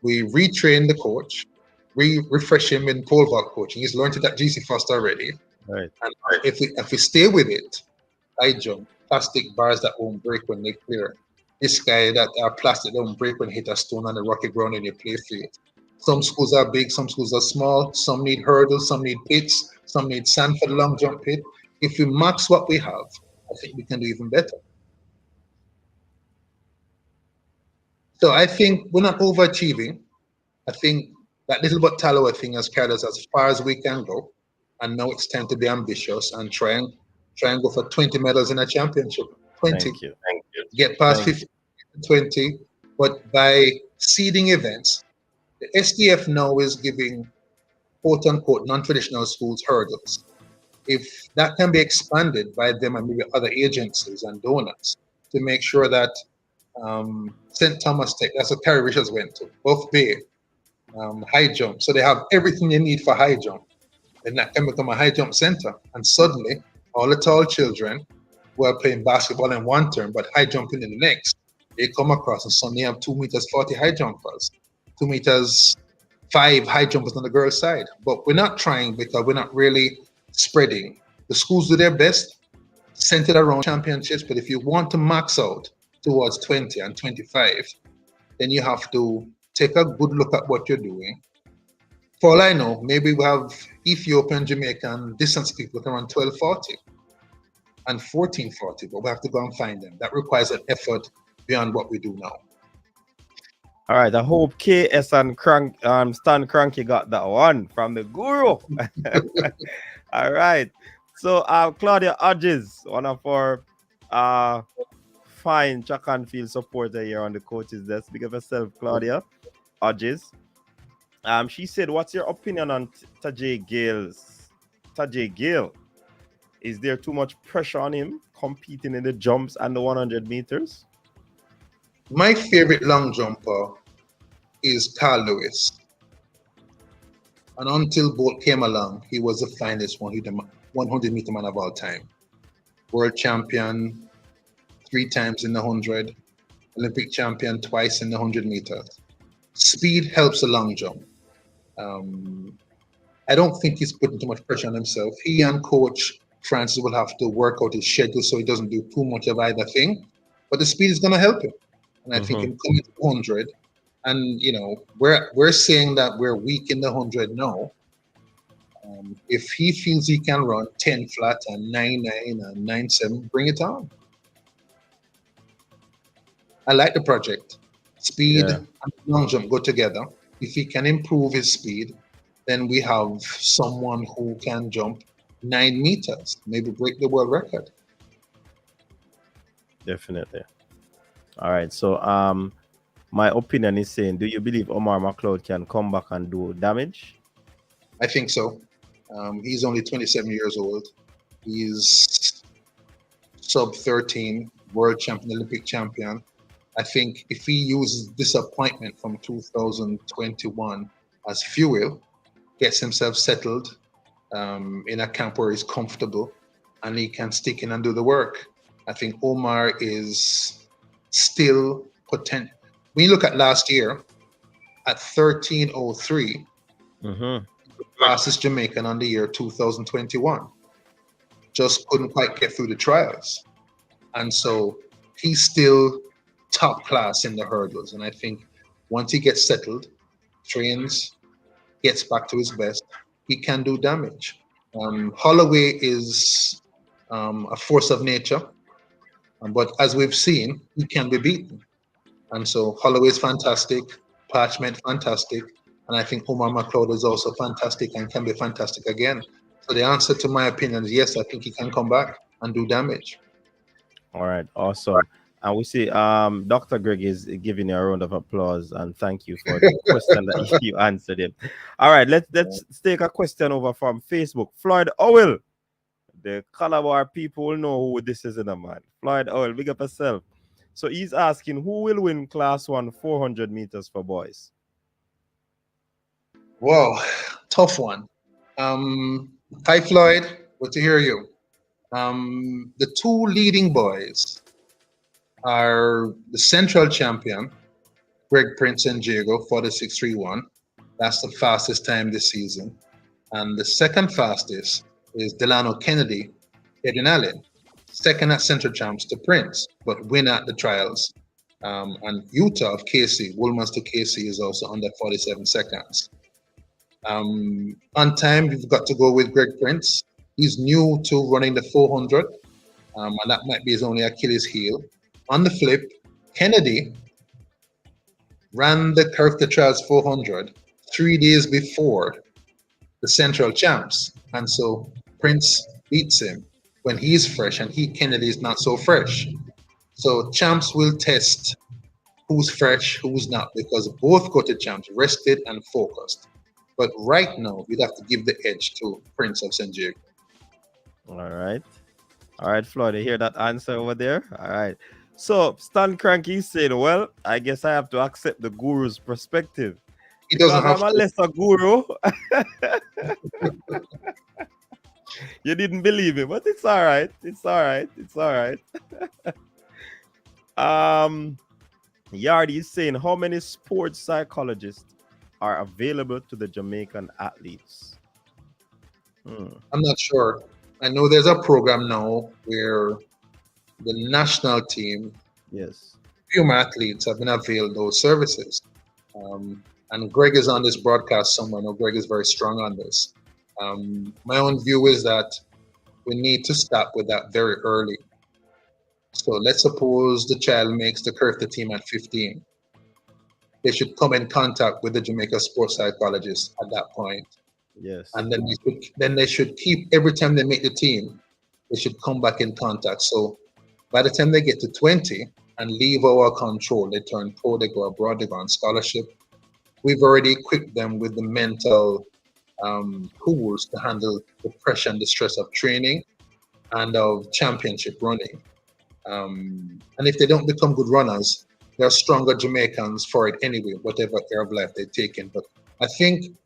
We retrain the coach, refresh him in pole vault coaching. He's learned it at GC Foster already. Right. And if we stay with it, high jump, plastic bars that won't break when they clear. This guy that are plastic that won't break when hit a stone on the rocky ground in your play field. Some schools are big, some schools are small, some need hurdles, some need pits, some need sand for the long jump pit. If we max what we have, I think we can do even better. So I think we're not overachieving. I think that little but Tallowa thing has carried us as far as we can go. And now it's time to be ambitious and try and go for 20 medals in a championship. 20. Thank you. Get past 50, 20. But by seeding events, the SDF now is giving quote unquote non-traditional schools hurdles. If that can be expanded by them and maybe other agencies and donors to make sure that St. Thomas Tech, that's what Terry Richards went to, Buff Bay, high jump. So they have everything they need for high jump. Then that can become a high jump center. And suddenly, all the tall children who are playing basketball in one term, but high jumping in the next, they come across and suddenly have 2 meters 40 high jumpers, 2 meters 5 high jumpers on the girls' side. But we're not trying because we're not really spreading. The schools do their best, centered around championships. But if you want to max out towards 20 and 25, then you have to take a good look at what you're doing. For all I know, maybe we have Ethiopian, Jamaican distance people can run 1240 and 1440, but we have to go and find them. That requires an effort beyond what we do now. All right, I hope KS and Stan Cranky got that one from the guru. All right. So Claudia Hodges, one of our fine track and field supporter here on the coach's desk. Big of herself, Claudia Hodges. She said, what's your opinion on Tajay Gale? Is there too much pressure on him competing in the jumps and the 100 meters? My favorite long jumper is Carl Lewis. And until Bolt came along, he was the finest 100 meter man of all time. World champion 3 times in the 100, Olympic champion twice in the 100 meters. Speed helps the long jump. I don't think he's putting too much pressure on himself. He and Coach Francis will have to work out his schedule so he doesn't do too much of either thing. But the speed is going to help him. And I think him coming to 100, and you know, we're saying that we're weak in the 100 now. If he feels he can run 10 flat and 9.9 and 9.7, bring it on. I like the project. Speed and long jump go together. If he can improve his speed, then we have someone who can jump 9 meters, maybe break the world record. Definitely. All right. So my opinion is saying, do you believe Omar McLeod can come back and do damage? I think so. He's only 27 years old. He's sub 13, world champion, Olympic champion. I think if he uses disappointment from 2021 as fuel, gets himself settled in a camp where he's comfortable and he can stick in and do the work, I think Omar is still potent. When you look at last year, at 13:03, fastest Jamaican on the year 2021, just couldn't quite get through the trials. And so he's still top class in the hurdles. And I think once he gets settled, trains, gets back to his best, he can do damage. Holloway is a force of nature, but as we've seen, he can be beaten. And so Holloway is fantastic, Parchment fantastic, and I think Omar McLeod is also fantastic and can be fantastic again. So the answer to my opinion is yes, I think he can come back and do damage. All right, awesome. And we see Dr. Greg is giving you a round of applause and thank you for the question that you answered it. All right, let's take a question over from Facebook. Floyd Owell. The Calabar people will know who this is in a man. Floyd Owell, big up yourself. So he's asking who will win class 1 400 meters for boys? Wow, tough one. Hi Floyd, good to hear you. The two leading boys are the central champion, Greg Prince and Diego, 46.31. That's the fastest time this season. And the second fastest is Delano Kennedy, Eden Allen. Second at central champs to Prince, but win at the trials. And Utah of Casey, Woolmans to Casey, is also under 47 seconds. On time, we've got to go with Greg Prince. He's new to running the 400, and that might be his only Achilles heel. On the flip, Kennedy ran the Curve to Trials 400 3 days before the Central Champs, and so Prince beats him when he's fresh, and Kennedy is not so fresh. So Champs will test who's fresh, who's not, because both go to Champs rested and focused. But right now, we'd have to give the edge to Prince of St. Diego. All right, Floyd, you hear that answer over there? All right. So Stan Cranky saying, well, I guess I have to accept the guru's perspective. He doesn't have I'm a lesser guru. You didn't believe it, but it's all right. It's all right. It's all right. Yardy is saying, how many sports psychologists are available to the Jamaican athletes? I'm not sure. I know there's a program now where the national team, yes, few athletes have been availed those services. And Greg is on this broadcast somewhere. I know Greg is very strong on this. My own view is that we need to start with that very early. So let's suppose the child makes the curve to team at 15. They should come in contact with the Jamaica sports psychologist at that point. Yes. And then they should keep, every time they make the team, they should come back in contact. So by the time they get to 20 and leave our control, they turn pro, they go abroad, they go on scholarship. We've already equipped them with the mental tools to handle the pressure and the stress of training and of championship running. And if they don't become good runners, they're stronger Jamaicans for it anyway, whatever era of life they've taken. But I think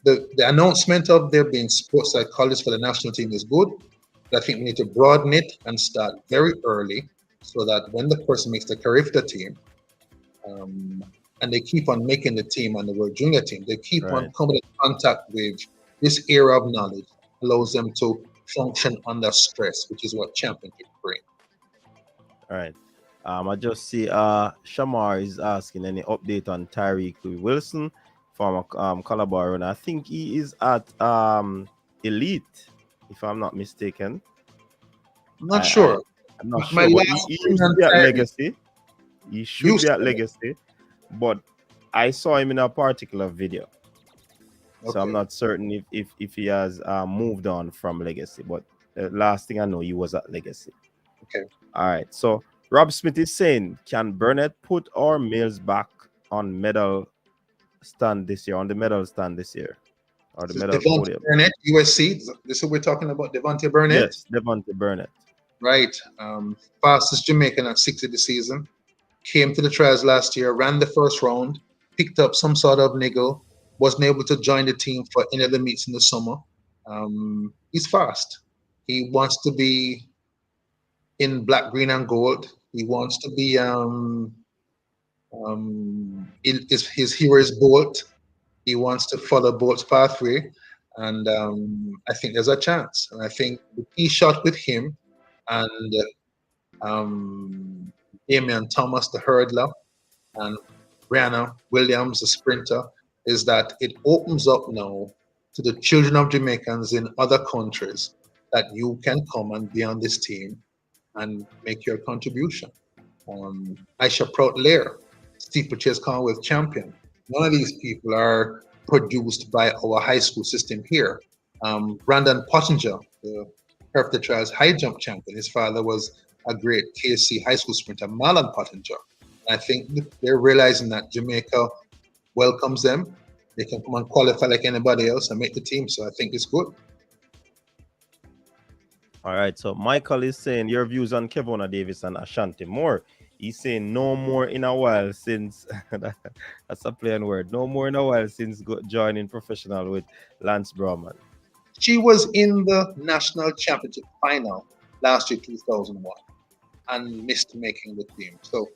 the announcement of there being sports psychologists for the national team is good. But I think we need to broaden it and start very early so that when the person makes the Carifta team, and they keep on making the team and the World Junior team, they keep on coming in contact with this era of knowledge, allows them to function under stress, which is what championship bring. All right. I just see Shamar is asking any update on Tyreek Wilson from Calabar, and I think he is at Elite, if I'm not mistaken. I'm not sure. I'm not sure. But he used to be at Legacy. He should be at Legacy, but I saw him in a particular video. Okay. So I'm not certain if he has moved on from Legacy, but the last thing I know, he was at Legacy. Okay. All right. So Rob Smith is saying, can Burnett put our males back on medal stand this year, or the medal podium? Burnett, USC. This is what we're talking about, Devontae Burnett? Yes, Devontae Burnett. Right. Fastest Jamaican at 60 this season. Came to the trials last year, ran the first round, picked up some sort of niggle, wasn't able to join the team for any of the meets in the summer. He's fast. He wants to be in black, green, and gold. He wants to be his hero is Bolt. He wants to follow Bolt's pathway, and I think there's a chance. And I think the key shot with him and Damian Thomas, the hurdler, and Brianna Williams, the sprinter, is that it opens up now to the children of Jamaicans in other countries that you can come and be on this team and make your contribution. Aisha Prout-Lair, steeplechase Commonwealth champion. None of these people are produced by our high school system here. Brandon Pottinger, the Hereford Trials high jump champion. His father was a great KC high school sprinter, Marlon Pottinger. I think they're realizing that Jamaica welcomes them. They can come and qualify like anybody else and make the team. So I think it's good. All right. So Michael is saying your views on Kevona Davis and Ashanti Moore. He's saying no more in a while since that's a plain word. No more in a while since joining professional with Lance Browman. She was in the national championship final last year, 2001, and missed making the team. So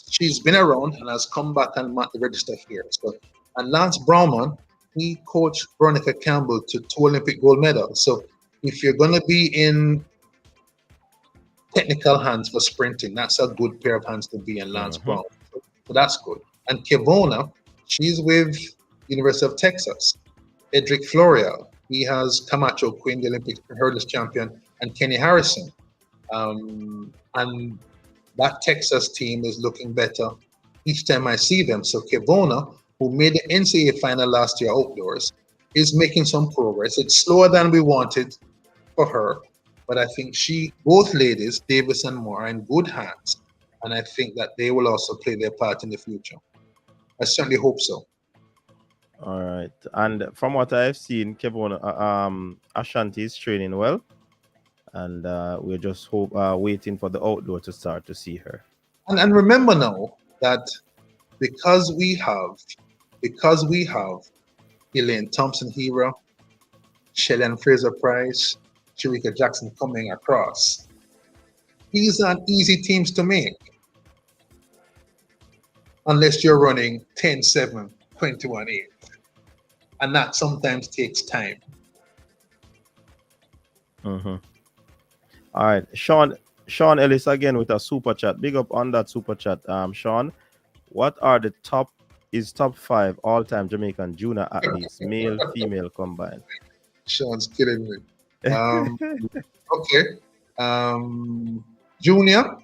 she's been around and has come back and marked the register here. So, and Lance Browman, he coached Veronica Campbell to 2 Olympic gold medals. So if you're going to be in technical hands for sprinting, that's a good pair of hands to be in, Lance Brown. So that's good. And Kevona, she's with University of Texas. Edric Florial, he has Camacho Quinn, the Olympic hurdles champion, and Kenny Harrison. And that Texas team is looking better each time I see them. So Kevona, who made the NCAA final last year outdoors, is making some progress. It's slower than we wanted for her, but I think both ladies, Davis and Moore, are in good hands. And I think that they will also play their part in the future. I certainly hope so. All right. And from what I've seen, Kevona, Ashanti is training well. And we're just waiting for the outdoor to start to see her. And remember now that because we have Elaine Thompson-Hera, Shelly Fraser-Price, Sharika Jackson coming across, these aren't easy teams to make unless you're running 10-7, 21-8. And that sometimes takes time. All right, Sean Ellis again with a super chat. Big up on that super chat, Sean. What are the top 5 all-time Jamaican junior athletes, male, female combined? Sean's killing me. Okay. Junior,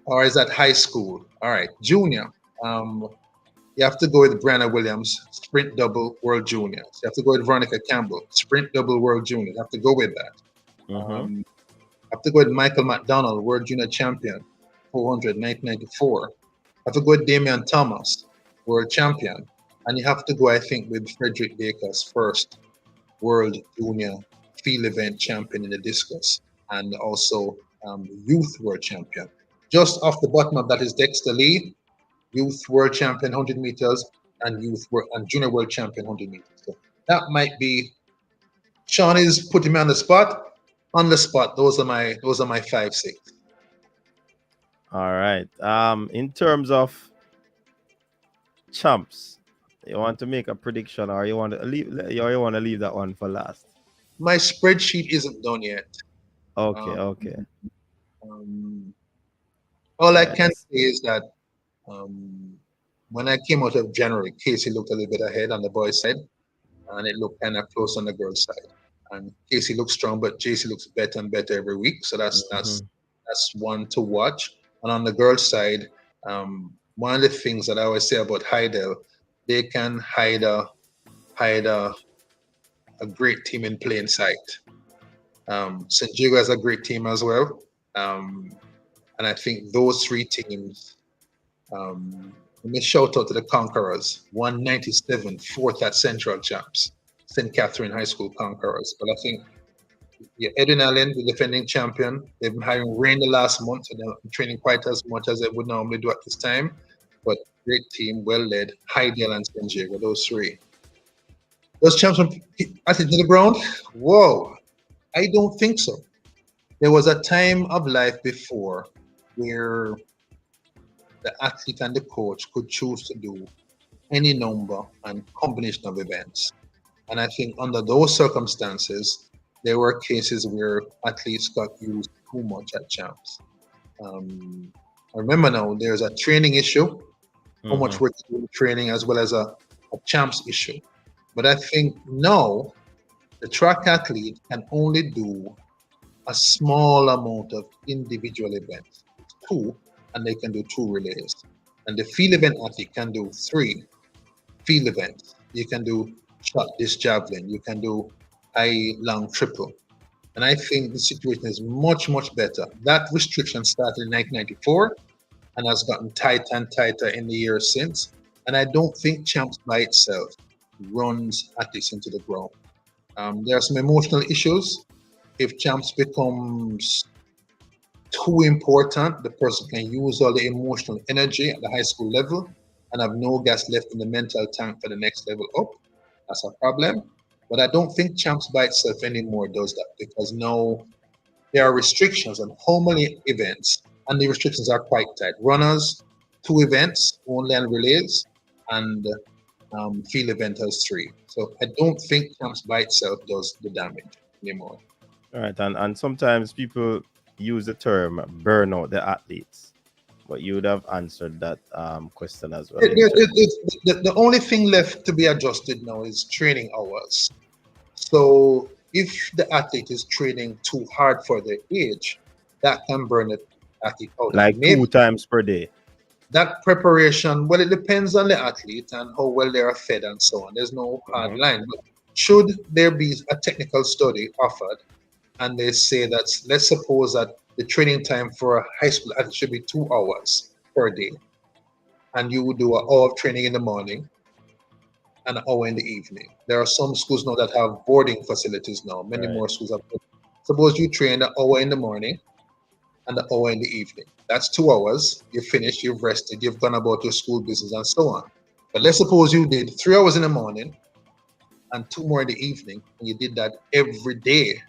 or is that high school? All right, junior. You have to go with Brianna Williams, sprint double world juniors. You have to go with Veronica Campbell, sprint double world juniors. You have to go with that. You have to go with Michael McDonald, world junior champion, 400, 1994. You have to go with Damian Thomas, world champion. And you have to go, I think, with Frederick Baker's first world junior field event champion in the discus, and also youth world champion. Just off the bottom of that is Dexter Lee, youth world champion 100 meters, and junior world champion 100 meters. So that might be. Sean is putting me on the spot. On the spot, those are my 5, 6. All right. In terms of champs, you want to make a prediction, or you want to leave that one for last? My spreadsheet isn't done yet. Okay. All I can say is that when I came out of January, Casey looked a little bit ahead on the boys' side, and it looked kind of close on the girls' side. And Casey looks strong, but JC looks better and better every week. So that's one to watch. And on the girls' side, one of the things that I always say about Heidel, they can hide a great team in plain sight. St. Diego has a great team as well. And I think those 3 teams, let me shout out to the Conquerors, 197, 4th at Central Champs. St. Catherine High School Conquerors. But I think Edwin Allen, the defending champion, they've been having rain the last month, so they're training quite as much as they would normally do at this time. But great team, well led, Heidel and St. Diego, those 3. Those champions athletes to the ground? Whoa, I don't think so. There was a time of life before where the athlete and the coach could choose to do any number and combination of events. And I think under those circumstances, there were cases where athletes got used too much at champs. I remember now there's a training issue how much work to do in training, as well as a champs issue. But I think now the track athlete can only do a small amount of individual events, two, and they can do 2 relays. And the field event athlete can do 3 field events. You can do shot disc javelin, you can do high long triple. And I think the situation is much, much better. That restriction started in 1994 and has gotten tighter and tighter in the years since. And I don't think champs by itself runs athletes into the ground. There are some emotional issues. If champs becomes too important, the person can use all the emotional energy at the high school level and have no gas left in the mental tank for the next level up. That's a problem. But I don't think champs by itself anymore does that, because now there are restrictions on how many events, and the restrictions are quite tight. Runners, 2 events, only on relays, and field event has 3. So I don't think champs by itself does the damage anymore. All right, and sometimes people use the term burn out the athletes, but you would have answered that question as well. The only thing left to be adjusted now is training hours. So if the athlete is training too hard for their age, that can burn the athlete out. Like maybe 2 times per day. That preparation, well, it depends on the athlete and how well they are fed and so on. There's no hard line. But should there be a technical study offered and they say that, let's suppose that the training time for a high school athlete should be 2 hours per day, and you would do an hour of training in the morning and an hour in the evening. There are some schools now that have boarding facilities now. Many more schools have. Suppose you train an hour in the morning and an hour in the evening. That's 2 hours. You've finished, you've rested, you've gone about your school business and so on. But let's suppose you did 3 hours in the morning and 2 more in the evening, and you did that every day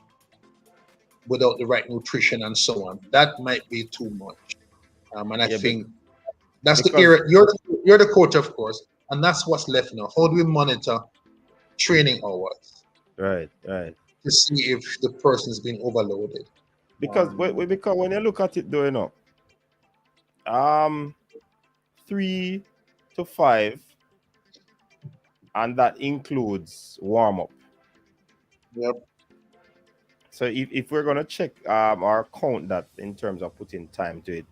without the right nutrition and so on. That might be too much. And I think that's the area. You're the coach, of course, and that's what's left now. How do we monitor training hours? Right. To see if the person is being overloaded. Because because when you look at it, though, 3 to 5, and that includes warm up. Yep. So if we're gonna check or count that in terms of putting time to it,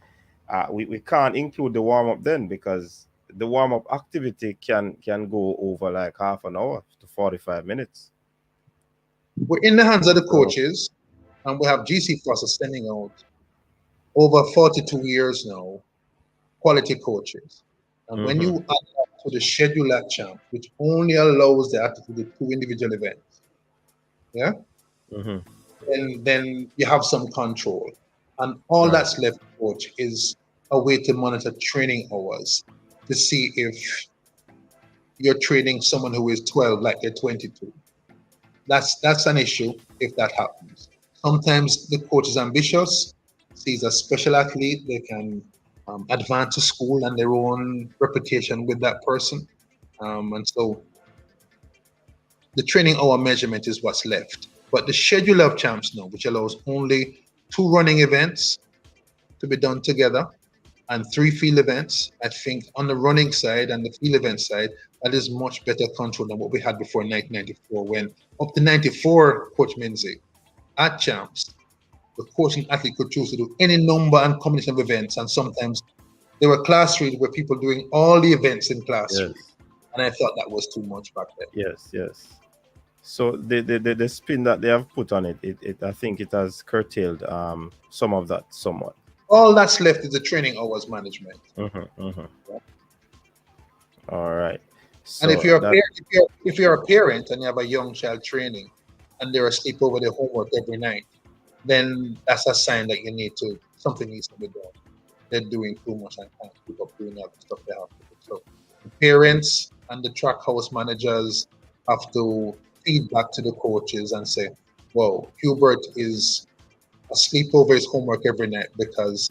we can't include the warm up then, because the warm up activity can go over like half an hour to 45 minutes. We're in the hands of the coaches, and we have GC Plus sending out over 42 years now quality coaches. And when you add that to the schedule at champ, which only allows the athlete to do 2 individual events, then you have some control. And all that's left, coach, is a way to monitor training hours to see if you're training someone who is 12 like they're 22. That's an issue if that happens. Sometimes the coach is ambitious, sees a special athlete, they can advance to school and their own reputation with that person. And so the training hour measurement is what's left. But the schedule of champs now, which allows only 2 running events to be done together and 3 field events, I think on the running side and the field event side, that is much better control than what we had before 1994, when up to 94, Coach Minzy, at champs, the coaching athlete could choose to do any number and combination of events. And sometimes there were class reads where people doing all the events in class. Yes. And I thought that was too much back then. Yes. So the spin that they have put on it I think it has curtailed some of that somewhat. All that's left is the training hours management. All right. So and if you're a parent and you have a young child training and they're asleep over their homework every night, then that's a sign that something needs to be done. They're doing too much and can't keep up doing all the stuff they have to do. So the parents and the track house managers have to feed back to the coaches and say, "Whoa, Hubert is asleep over his homework every night because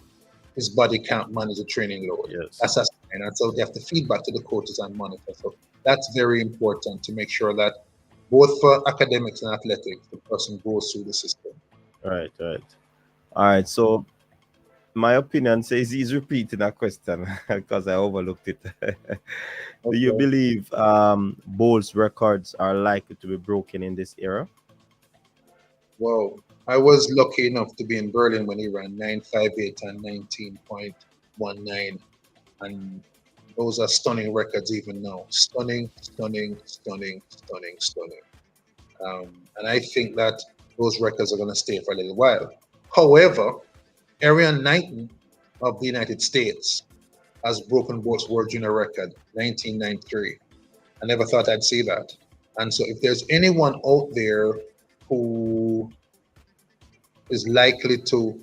his body can't manage the training load." Yes. That's a sign. And so they have to feed back to the coaches and monitor. So that's very important to make sure that both for academics and athletics, the person goes through the system. Right. All right. So My opinion says he's repeating a question because I overlooked it. Do you Okay. believe Bowles records are likely to be broken in this era? Well, I was lucky enough to be in Berlin when he ran 9:58 and 19.19. And those are stunning records even now. Stunning, stunning, stunning, stunning, stunning. And I think that those records are going to stay for a little while. However, Arian Knighton of the United States has broken Bolt's world junior record, 1993. I never thought I'd see that. And so if there's anyone out there who is likely to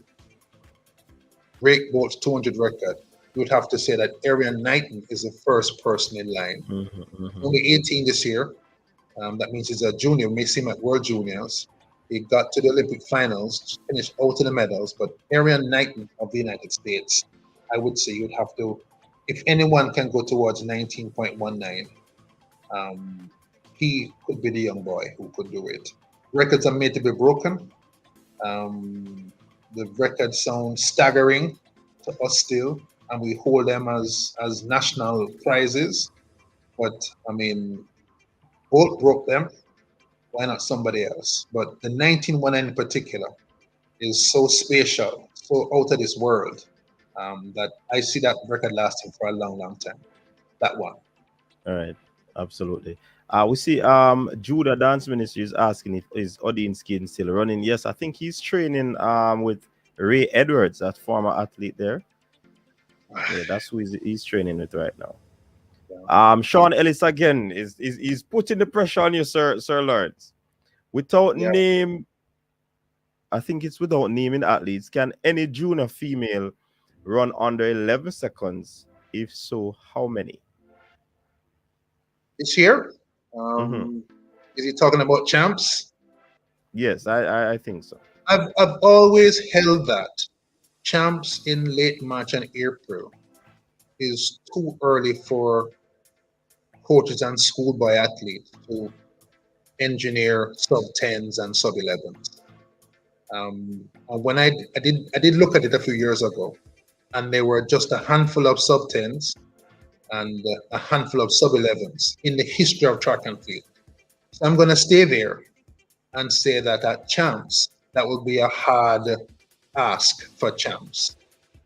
break Bolt's 200 record, you would have to say that Arian Knighton is the first person in line. Only 18 this year. That means he's a junior. We may see him at World Juniors. He got to the Olympic finals, finished out in the medals. But Arian Knighton of the United States, I would say you'd have to, if anyone can go towards 19.19, he could be the young boy who could do it. Records are made to be broken. The records sound staggering to us still, and we hold them as national prizes. But I mean, Bolt broke them. Why not somebody else? But the 1919 in particular is so spatial, so out of this world, that I see that record lasting for a long, long time. That one. All right, absolutely. We see Judah Dance Ministry is asking if is Odinskin still running. Yes, I think he's training with Ray Edwards, that former athlete there. Yeah, that's who he's training with right now. Sean Ellis again is putting the pressure on you, Sir Lawrence. Without name, I think it's without naming athletes. Can any junior female run under 11 seconds? If so, how many? This year? Is he talking about champs? Yes, I think so. I've always held that champs in late March and April is too early for coaches and schoolboy athletes to engineer sub 10s and sub 11s. And when I did look at it a few years ago, and there were just a handful of sub 10s and a handful of sub 11s in the history of track and field. So I'm going to stay there and say that at champs, that will be a hard ask for champs.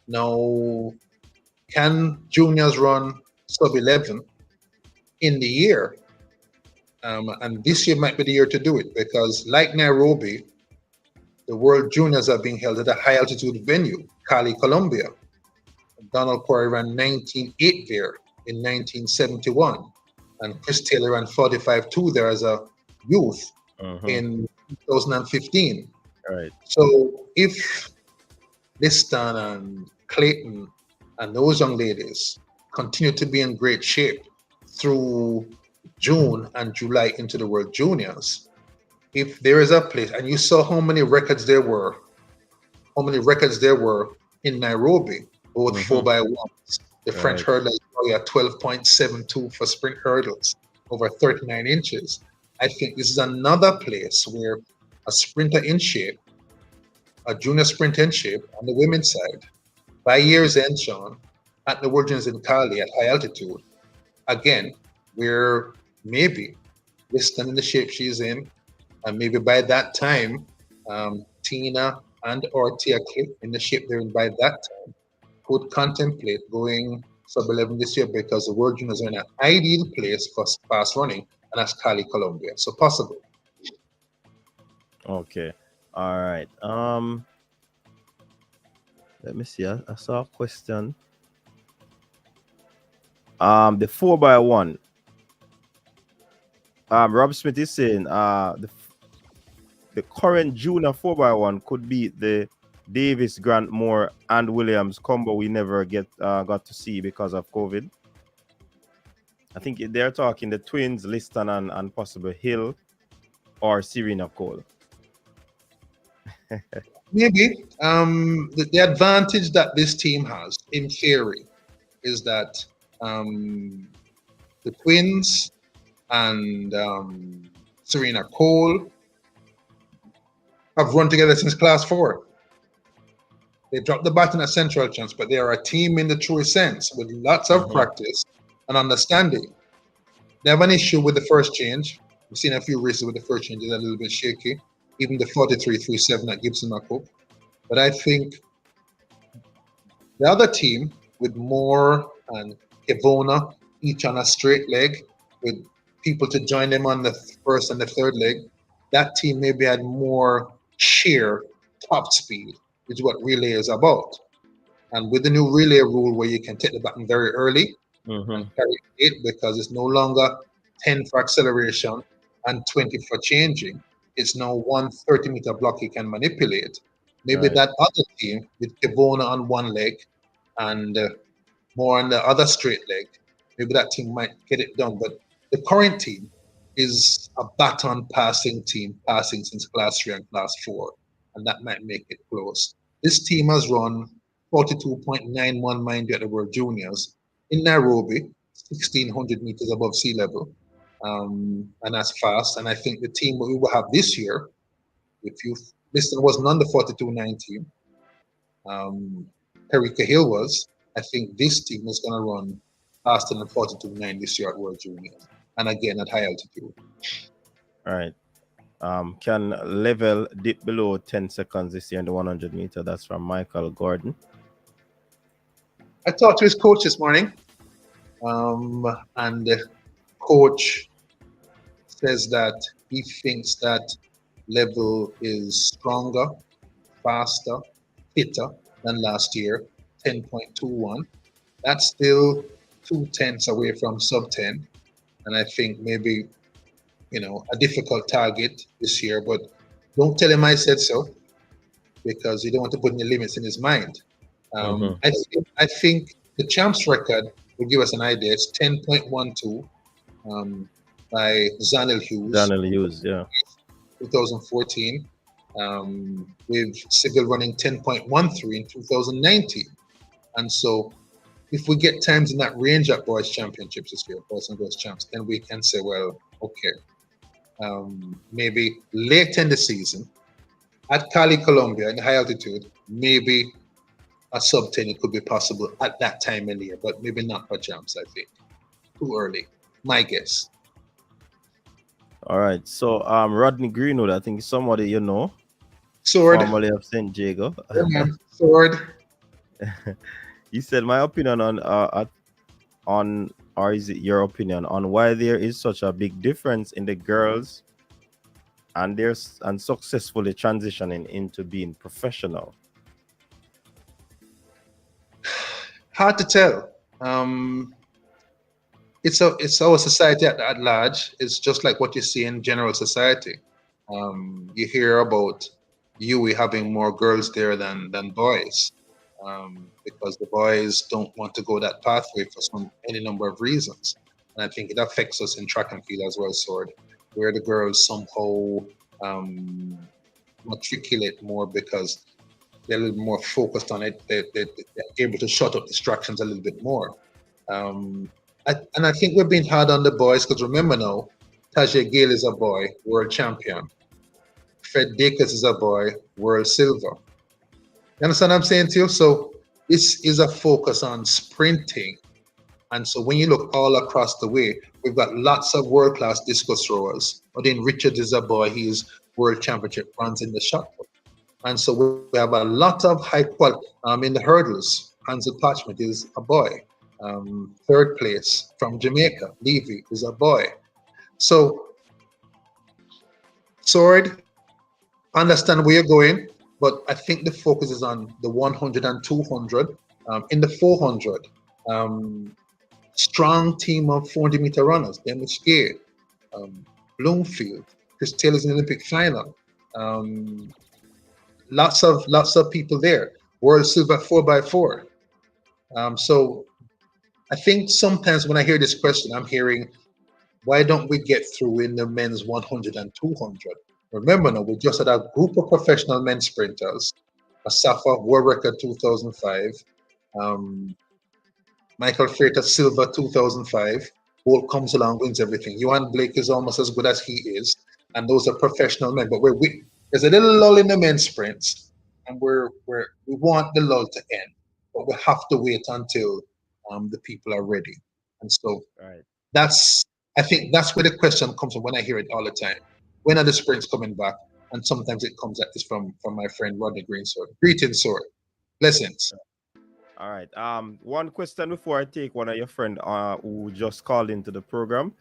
Now, can juniors run sub 11 in the year? And this year might be the year to do it, because like Nairobi, the World Juniors are being held at a high altitude venue, Cali, Colombia. Donald Corey ran 19.8 there in 1971, and Chris Taylor ran 45.2 there as a youth in 2015. Right. So if Lyston and Clayton and those young ladies continue to be in great shape through June and July into the World Juniors, if there is a place, and you saw how many records there were in Nairobi, both 4x1s. The French hurdler is probably at 12.72 for sprint hurdles, over 39 inches. I think this is another place where a sprinter in shape, a junior sprinter in shape on the women's side, by year's end, Sean, at the World Juniors in Cali at high altitude, again, where maybe Lyston in the shape she's in, and maybe by that time, Tina and or Tia Click in the shape they're in by that time, could contemplate going sub 11 this year, because the World Juniors are in an ideal place for fast running, and that's Cali, Colombia. So possible. Okay. All right. Let me see. I saw a question. The 4x1. Rob Smith is saying the current junior 4x1 could be the Davis, Grant Moore, and Williams combo we never got to see because of COVID. I think they're talking the twins, Lyston and possible Hill or Serena Cole. Maybe. The advantage that this team has, in theory, is that the twins and Serena Cole have run together since class 4. They dropped the baton at Central Champs, but they are a team in the truest sense with lots of practice and understanding. They have an issue with the first change. We've seen a few races with the first change is a little bit shaky. Even the 43.37 at Gibson McCook. But I think the other team with Moore and Kevona, each on a straight leg, with people to join them on the first and the third leg, that team maybe had more sheer top speed, which is what relay is about. And with the new relay rule where you can take the baton very early and carry it because it's no longer 10 for acceleration and 20 for changing. It's now 1 30-meter block you can manipulate. Maybe that other team with Kevona on one leg and more on the other straight leg, maybe that team might get it done. But the current team is a baton passing team, passing since class 3 and class 4, and that might make it close. This team has run 42.91, mind you, at the World Juniors in Nairobi, 1,600 meters above sea level, and that's fast. And I think the team we will have this year, if you Lyston wasn't on the 42.19, Perry Cahill was. I think this team is going to run faster than 42.9 this year at World Juniors, and again at high altitude. All right. Can level dip below 10 seconds this year in the 100 meter? That's from Michael Gordon. I talked to his coach this morning, and the coach says that he thinks that level is stronger, faster, fitter than last year, 10.21. That's still 2/10 away from sub 10, and I think maybe, a difficult target this year, but don't tell him I said so, because you don't want to put any limits in his mind. I think the champs record will give us an idea. It's 10.12 by Zanel Hughes. Zanel Hughes, yeah. 2014, with Sigel running 10.13 in 2019. And so if we get times in that range at Boys Championships this year, Boys and Girls Champs, then we can say, well, okay, maybe late in the season at Cali, Colombia, in high altitude, maybe a sub 10 it could be possible at that time in the year, but maybe not for champs, I think. Too early, my guess. All right, so Rodney Greenwood, I think somebody Sword. Formerly of St. Jago. Yeah, man. Sword. He said, my opinion on, or is it your opinion on why there is such a big difference in the girls and successfully transitioning into being professional? Hard to tell. It's our society at large. It's just like what you see in general society. You hear about UWI having more girls there than boys, because the boys don't want to go that pathway for any number of reasons. And I think it affects us in track and field as well, Sword, where the girls somehow matriculate more because they're a little more focused on it. They're able to shut up distractions a little bit more. And I think we're being hard on the boys, because remember now, Tajay Gale is a boy, world champion. Fred Dacus is a boy, world silver. You understand what I'm saying to you? So this is a focus on sprinting. And so when you look all across the way, we've got lots of world-class discus throwers. Odin Richards is a boy, he's world championship runs in the shot put. And so we have a lot of high quality in the hurdles. Hansel Parchment is a boy. Third place from Jamaica, Levy is a boy. So, Sword, understand where you're going, but I think the focus is on the 100 and 200. In the 400, strong team of 400-meter runners, Demish Gay, Bloomfield, Chris Taylor's in the Olympic final. Lots of people there. World silver 4x4. So I think sometimes when I hear this question, I'm hearing, why don't we get through in the men's 100 and 200? Remember now, we just had a group of professional men sprinters, Asafa world record 2005, Michael Freitas silver 2005. Bolt comes along, wins everything. Johan Blake is almost as good as he is, and those are professional men. But there's a little lull in the men's sprints, and we want the lull to end, but we have to wait until the people are ready. And so Right. I think that's where the question comes from when I hear it all the time. When are the springs coming back? And sometimes it comes at this from my friend Rodney Greensword. Greetings, sir. Blessings. All right. One question before I take one of your friend who just called into the program.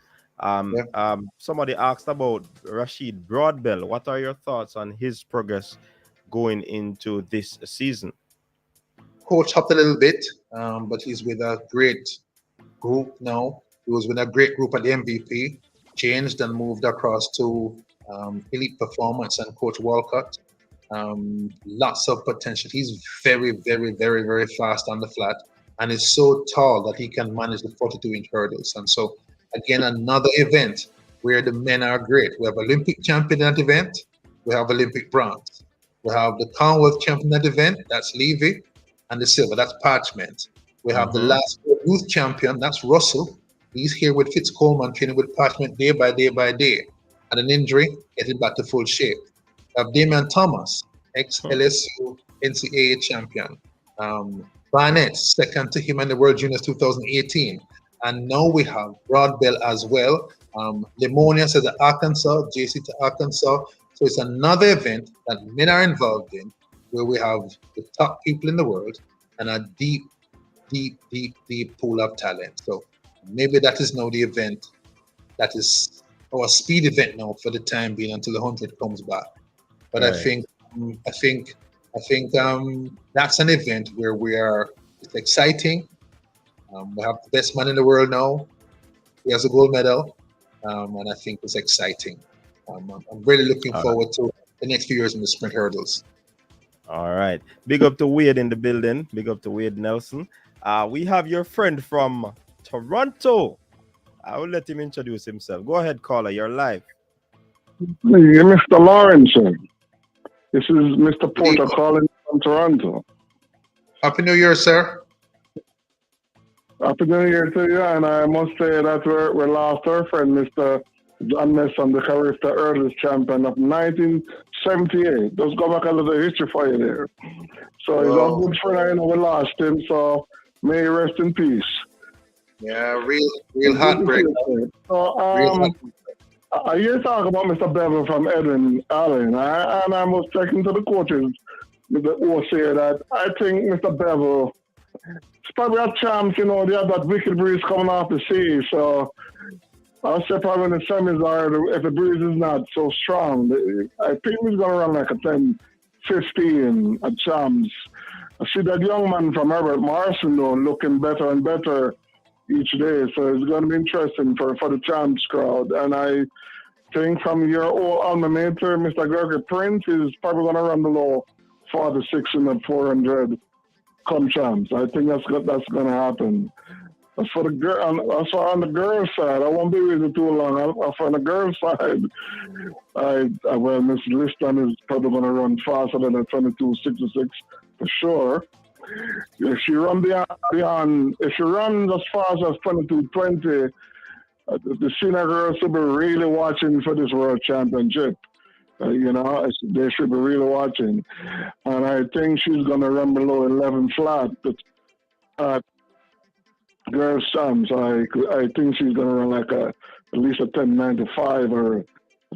Yeah. Somebody asked about Rashid Broadbell. What are your thoughts on his progress going into this season? Coach hopped a little bit, but he's with a great group now. He was with a great group at the MVP, changed and moved across to Elite Performance and Coach Walcott. Lots of potential. He's very, very, very, very fast on the flat and is so tall that he can manage the 42-inch hurdles. And so, again, another event where the men are great. We have Olympic champion at the event. We have Olympic bronze. We have the Commonwealth champion at the event. That's Levy. And the silver. That's Parchment. We have the last youth champion. That's Russell. He's here with Fitz Coleman, training with Parchment day by day by day. And an injury, getting back to full shape. We have Damian Thomas, ex-LSU NCAA champion. Barnett, second to him in the World Juniors 2018. And now we have Broadbell as well. Lemonia says Arkansas, JC to Arkansas. So it's another event that men are involved in where we have the top people in the world and a deep, deep, deep, deep pool of talent. So maybe that is now the event that is our speed event now for the time being until the 100 comes back. But right. I think that's an event where it's exciting. We have the best man in the world now. He has a gold medal, and I think it's exciting. I'm really looking forward to the next few years in the sprint hurdles. All right. Big up to Wade in the building. Big up to Wade Nelson. We have your friend from Toronto. I will let him introduce himself. Go ahead, caller. You're live. Mr. Lawrence. This is Mr. Porter calling from Toronto. Happy New Year, sir. Happy New Year to you. And I must say that we lost our friend, Mr. John Messon, the Carista Hurdles champion of 1978. Just go back a little history for you there. So he's a good friend. I know we lost him, so may he rest in peace. Yeah, real heartbreak. So, I hear talk about Mr. Bevel from Edwin Allen, and I was checking to the coaches who say that I think Mr. Bevel is probably a chance, they have that wicked breeze coming off the sea, so I'll say probably in the semis are, if the breeze is not so strong, I think he's going to run like a 10-15 at Champs. I see that young man from Herbert Morrison, though, looking better and better each day, so it's going to be interesting for the Champs crowd. And I think from your old alma mater, Mr. Gregory Prince is probably going to run below 46 in the 400 come Champs. I think that's going to happen. As for the girl, on the girls' side, I won't be with you too long. On the girls' side, well, Miss Lyston is probably going to run faster than a 22.66 for sure. If she runs if she runs as fast as 22.20, the senior girls should be really watching for this world championship. They should be really watching, and I think she's going to run below 11 flat. But girls' Champs, I think she's going to run like at least a 10.95 or a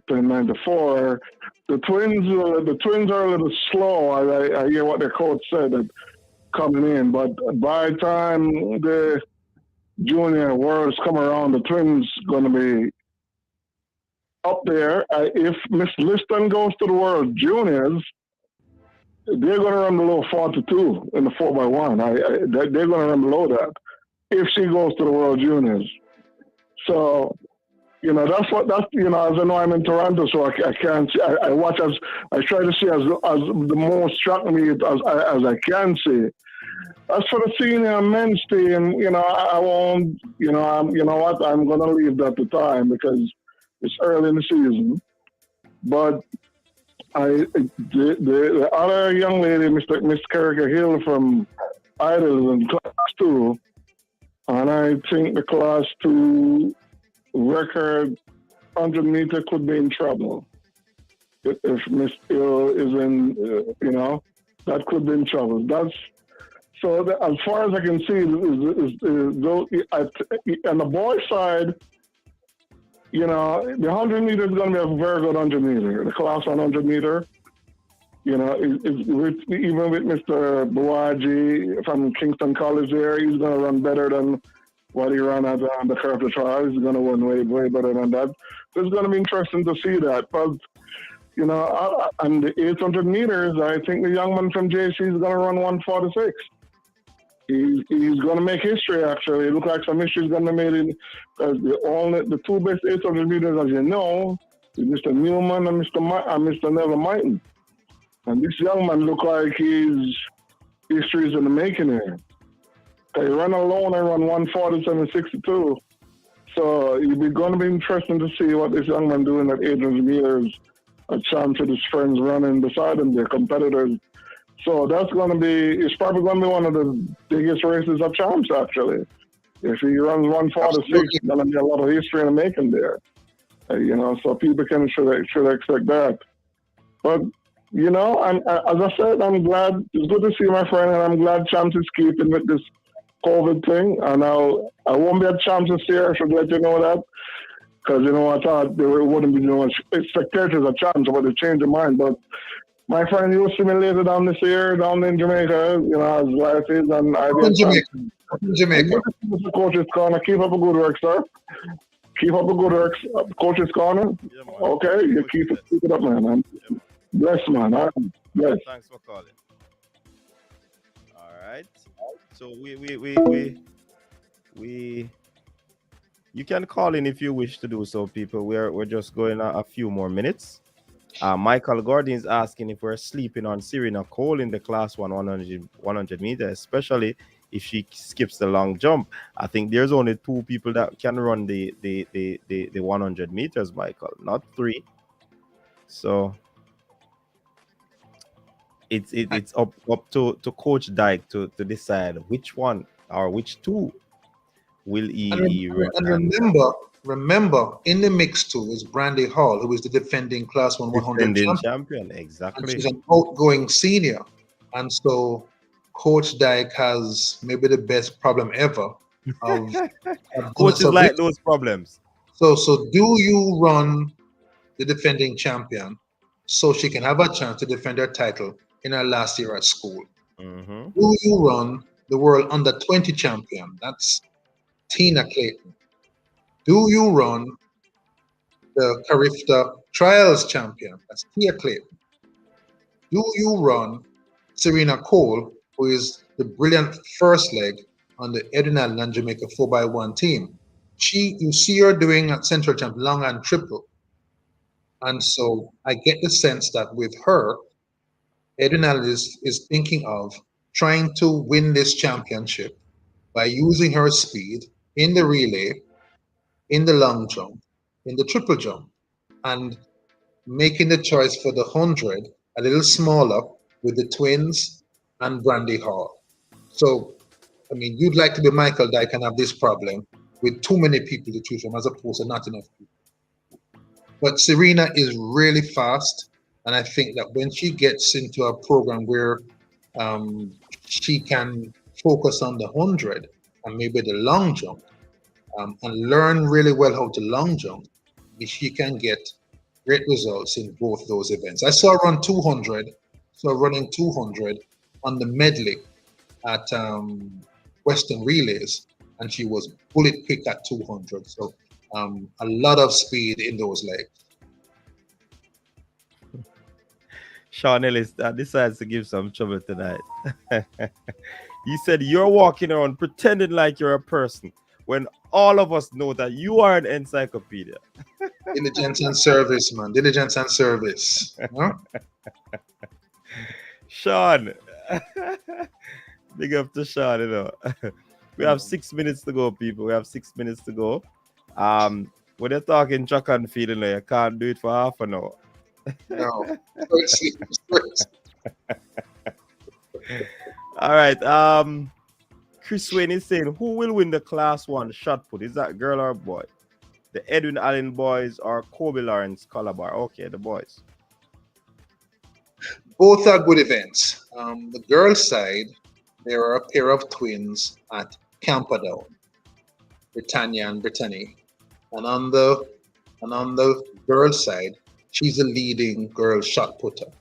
10.94. The twins are a little slow. I hear what their coach said that coming in, but by the time the junior worlds come around, the twins going to be up there. If Miss Lyston goes to the World Juniors, they're going to run below 42 in the 4x1. They're going to run below that if she goes to the World Juniors. So, as I know I'm in Toronto, so I can't see. I watch I try to see as the most shock me as I can see. As for the senior men's team, I won't. I'm going to leave that to time because it's early in the season. But the other young lady, Miss Kerrigan Hill from Idols in Class 2, and I think the Class 2 record 100 meter could be in trouble if Miss Hill is in, that could be in trouble. So as far as I can see, on the boys' side, you know, the 100 meter is going to be a very good 100 meter. The class 100 meter, you know, even with Mr. Buaji from Kingston College there, he's going to run better than what he ran at the curve to trial. He's going to run way better than that. So it's going to be interesting to see that. But, you know, on the 800 meters, I think the young man from JC is going to run 146. He's going to make history, actually. It looks like some history is going to be made because the two best 800 meters, as you know, is Mr. Newman and Mr. Neville Mighton. And this young man look like history is in the making here. They run alone and run 147.62. So it's going to be interesting to see what this young man doing at 800 meters. A chance with his friends running beside him, their competitors. So that's going to be, it's probably going to be one of the biggest races of champs, actually. If he runs 146, it's going to be a lot of history in the making there. You know, so people should expect that. But, you know, as I said, I'm glad, it's good to see my friend, and I'm glad champs is keeping with this COVID thing. And I won't be at champs this year, I should let you know that. Because, you know, I thought there wouldn't be no spectators at champs, but they changed their mind. But my friend, you see me later down this year, down in Jamaica, you know, as life is, and I In Jamaica. Coach's Corner, keep up a good work, sir. Keep up a good work, Coach's Corner. Yeah, man. Okay, you keep it up, man. Yeah. Bless, man. Bless. Thanks for calling. All right. So we you can call in if you wish to do so, people. We're just going a few more minutes. Michael Gordon is asking if we're sleeping on Serena Cole in the class 100 meters, especially if she skips the long jump. I think there's only 2 people that can run the 100 meters, Michael, not 3. So it's up to Coach Dyke to decide which one or which 2 will he remember, in the mix too is Brandy Hall, who is the defending class 100 champion. Exactly. And she's an outgoing senior. And so Coach Dyke has maybe the best problem ever. Coaches like those problems. So do you run the defending champion so she can have a chance to defend her title in her last year at school? Mm-hmm. Do you run the world under 20 champion? That's Tina Clayton. Do you run the Carifta Trials champion? That's Tia Clayton. Do you run Serena Cole, who is the brilliant first leg on the Edwin Island and Jamaica 4x1 team? You see her doing at Central Champ long and triple. And so I get the sense that with her, Edwin Island is thinking of trying to win this championship by using her speed in the relay, in the long jump, in the triple jump, and making the choice for the 100 a little smaller with the twins and Brandy Hall. So, I mean, you'd like to be Michael Dyke and have this problem with too many people to choose from as opposed to not enough people. But Serena is really fast, and I think that when she gets into a program where she can focus on the 100 and maybe the long jump, and learn really well how to long jump, she can get great results in both those events. I saw her run 200, running 200 on the medley at Western Relays, and she was bullet quick at 200. So a lot of speed in those legs. Sean Ellis decides to give some trouble tonight. He said, you're walking around pretending like you're a person when all of us know that you are an encyclopedia. Diligence and service, man. Diligence and service. Huh? Sean. Big up to Sean, you know. We have 6 minutes to go, people. We have 6 minutes to go. When you're talking track and field, you know, you can't do it for half an hour. No. All right. Chris Wayne is saying, who will win the class 1 shot put? Is that girl or boy? The Edwin Allen boys or Kobe Lawrence Calabar? Okay, the boys. Both are good events. The girls' side, there are a pair of twins at Camperdown, Britannia and Brittany. And on the girls' side, she's a leading girl shot putter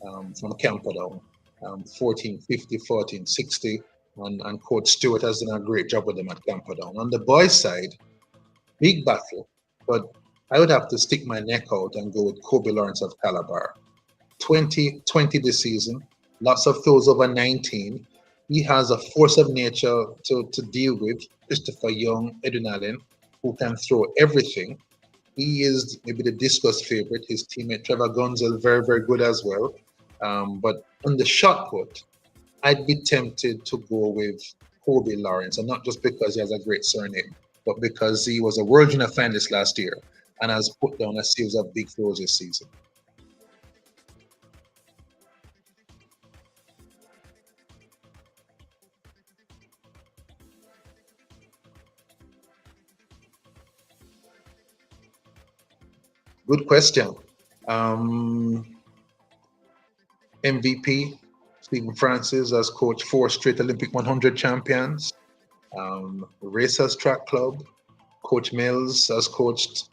from Camperdown, 1450, 1460. And Coach Stewart has done a great job with them at Camperdown. On the boys' side, big battle, but I would have to stick my neck out and go with Kobe Lawrence of Calabar. 2020 this season, lots of throws over 19. He has a force of nature to deal with. Christopher Young, Edwin Allen, who can throw everything. He is maybe the discus favorite. His teammate Trevor Gunzel, very, very good as well. But on the shot put, I'd be tempted to go with Kobe Lawrence, and not just because he has a great surname, but because he was a World Junior finalist last year and has put down a series of big throws this season. Good question. MVP Stephen Francis has coached 4 straight Olympic 100 champions. Racers Track Club, Coach Mills has coached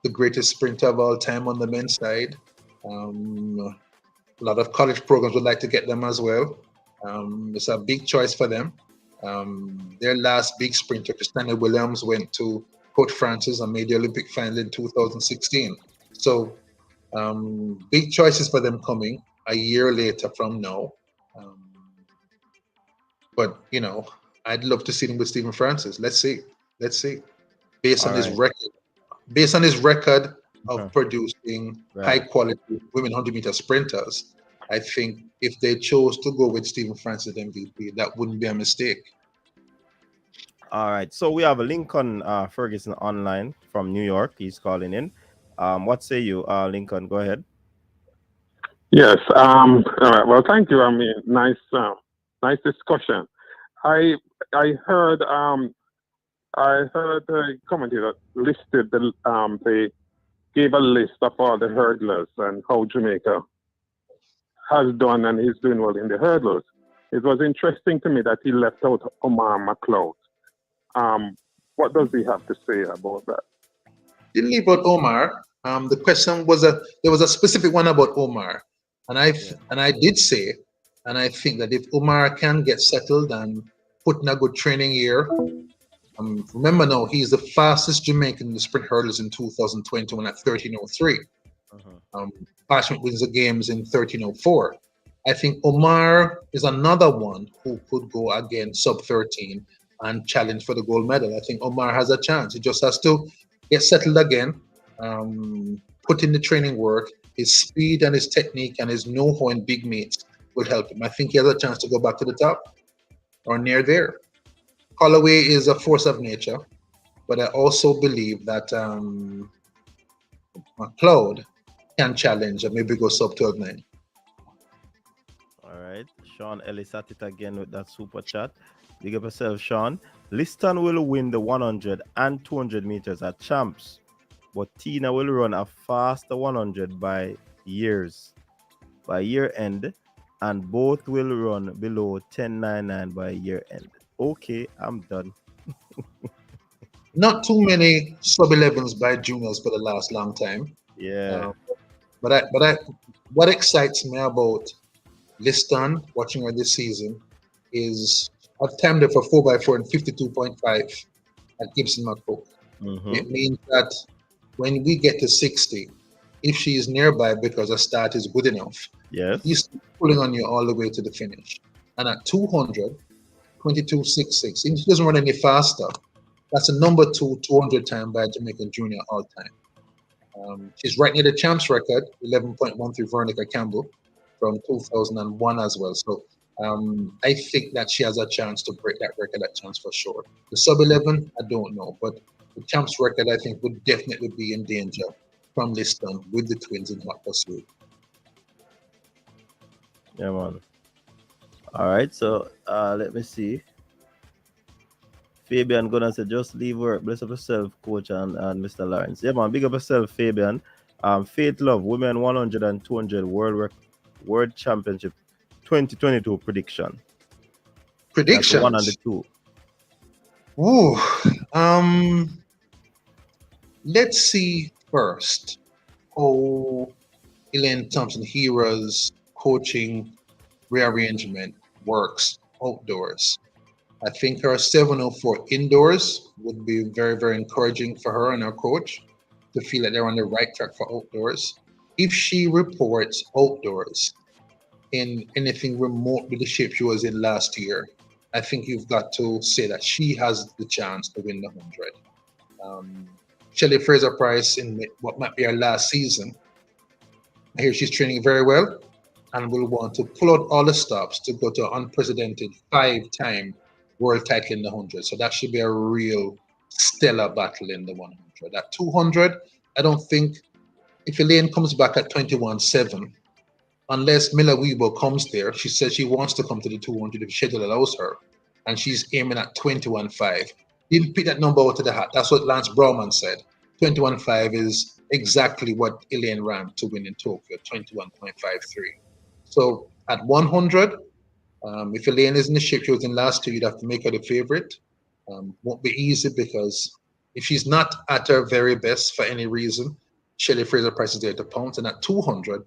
the greatest sprinter of all time on the men's side. A lot of college programs would like to get them as well. It's a big choice for them. Their last big sprinter, Christina Williams, went to Coach Francis and made the Olympic final in 2016. So big choices for them coming a year later from now. But, you know, I'd love to see him with Stephen Francis. Let's see. Based on his record of producing high quality women 100-meter sprinters, I think if they chose to go with Stephen Francis MVP, that wouldn't be a mistake. All right. So we have a Lincoln Ferguson online from New York. He's calling in. What say you, Lincoln? Go ahead. Yes. All right. Well, thank you. I mean, nice discussion. I heard the commentator listed they gave a list of all the hurdlers and how Jamaica has done and is doing well in the hurdlers. It was interesting to me that he left out Omar McLeod. What does he have to say about that? Didn't leave out Omar. The question was there was a specific one about Omar, and I did say, and I think that if Omar can get settled and put in a good training year, remember now he's the fastest Jamaican in the sprint hurdles in 2021 at 13:03. Parchment wins the games in 13:04. I think Omar is another one who could go again sub 13 and challenge for the gold medal. I think Omar has a chance. He just has to get settled again, put in the training work. His speed and his technique and his know-how in big meets will help him. I think he has a chance to go back to the top or near there. Holloway is a force of nature, but I also believe that McLeod can challenge and maybe go sub 12.9. All right. Sean Ellis at it again with that super chat. Big up yourself, Sean. Lyston will win the 100 and 200 meters at champs, but Tina will run a faster 100 by year end, and both will run below 10.99 by year end. Okay, I'm done. Not too many sub 11s by juniors for the last long time. Yeah. But what excites me about Lyston, watching her this season, is I've timed her for 4x4 and 52.5 at Gibson McCook. It means that when we get to 60, if she is nearby because her start is good enough, he's pulling on you all the way to the finish. And at 200, 22.66, if she doesn't run any faster, that's a number 2 200 time by a Jamaican junior all time. She's right near the champs record, 11.13 Veronica Campbell from 2001 as well. So I think that she has a chance to break that record at champs for sure. The sub 11, I don't know, but the champs record I think would definitely be in danger from Lyston with the twins in hot pursuit. Yeah, man. All right, so let me see. Fabian gonna say just leave work. Bless up yourself, coach and Mr. Lawrence. Yeah, man, big up yourself, Fabian. Faith Love, women 100 and 200 world World Championship 2022 prediction. Predictions. That's 1 and 2. Ooh, let's see first how Elaine Thompson Hera's coaching rearrangement works outdoors. I think her 704 indoors would be very, very encouraging for her and her coach to feel that they're on the right track for outdoors. If she reports outdoors in anything remote with the shape she was in last year, I think you've got to say that she has the chance to win the 100. Shelley Fraser Price in what might be her last season, I hear she's training very well and will want to pull out all the stops to go to an unprecedented 5-time world title in the 100. So that should be a real stellar battle in the 100. At 200, I don't think if Elaine comes back at 21-7, unless Mila Weebo comes there, she says she wants to come to the 200 if schedule allows her, and she's aiming at 21-5. Didn't pick that number out of the hat. That's what Lance Browman said. 21-5 is exactly what Elaine ran to win in Tokyo, 21.53. So at 100, if Elaine is in the shape she was in last year, you'd have to make her the favorite. Won't be easy because if she's not at her very best for any reason, Shelley Fraser Price is there to pounce. And at 200,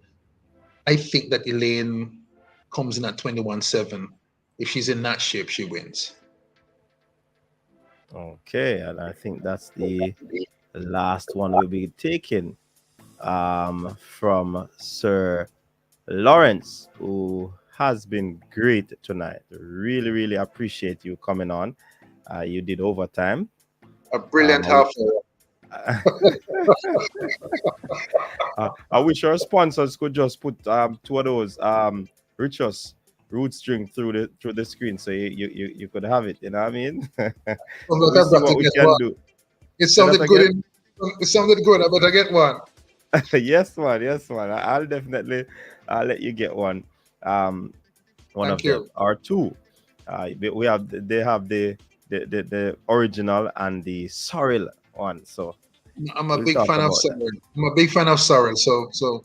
I think that Elaine comes in at 21-7. If she's in that shape, she wins. Okay, and I think that's the last one we'll be taking from Sir Lawrence, who has been great tonight. Really, really appreciate you coming on. You did overtime. A brilliant half hour. I wish our sponsors could just put 2 of those Richos root string through the screen so you could have it. You know what I mean? We'll see what we can do. It sounded good. It sounded good. I better get one. Yes, man. I'll definitely let you get one. One Thank of you. them or 2. They have the original and the Sorrel one. So I'm a we'll big talk fan of about Sorrel. that. I'm a big fan of Sorrel. So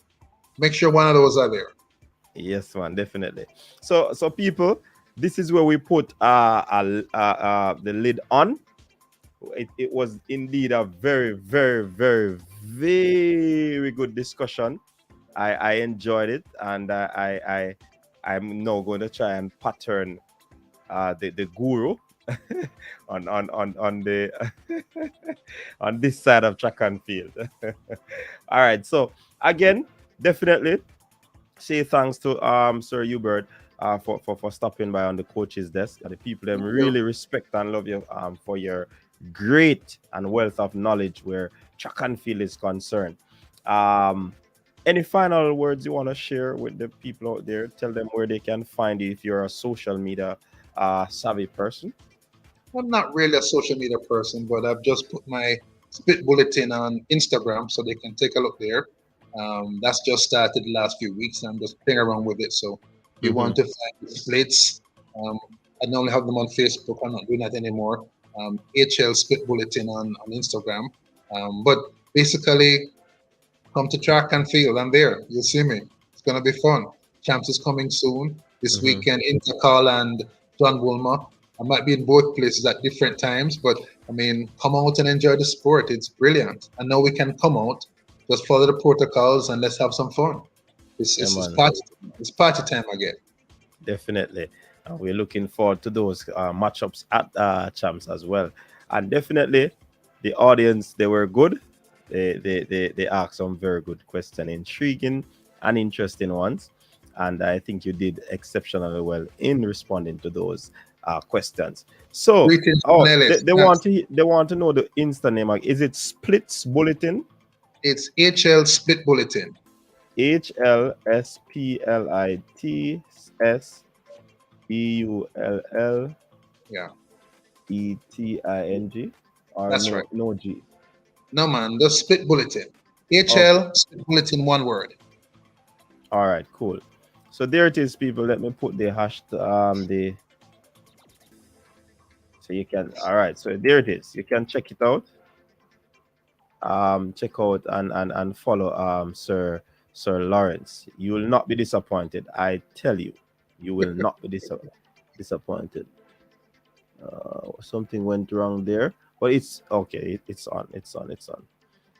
make sure one of those are there. Yes, man, definitely. So people, this is where we put the lid on. It was indeed a very, very, very, very good discussion. I enjoyed it, and I'm now going to try and pattern the guru on the on this side of track and field. All right, so again, definitely say thanks to Sir Hubert for stopping by on the coach's desk. The people them really respect and love you for your great and wealth of knowledge where track and field is concerned. Any final words you want to share with the people out there? Tell them where they can find you if you're a social media savvy person. I'm not really a social media person, but I've just put my split bulletin on Instagram so they can take a look there. That's just started the last few weeks, and I'm just playing around with it. So if you want to find the splits, I normally have them on Facebook. I'm not doing that anymore. HL Split Bulletin on Instagram. But basically, come to track and field. I'm there. You'll see me. It's going to be fun. Champs is coming soon. This weekend, Intercal and John Woolmer. I might be in both places at different times, but I mean, come out and enjoy the sport. It's brilliant. I know we can come out, just follow the protocols and let's have some fun. It's party time again. Definitely. We're looking forward to those matchups at Champs as well. And definitely, the audience, they were good. They asked some very good questions, intriguing and interesting ones. And I think you did exceptionally well in responding to those questions. So, they want to know the Insta name. Is it Splits Bulletin? It's HL Split Bulletin. HLSPLITSBULL. Yeah. ETING. Or That's right. No G. No, man, the Split Bulletin. HL Split Bulletin, one word. All right, cool. So there it is, people. Let me put the hashtag so you can. All right, so there it is. You can check it out. Check out and follow Sir Sir Lawrence. You will not be disappointed. I tell you, you will not be disappointed. Something went wrong there, but it's okay. It's on.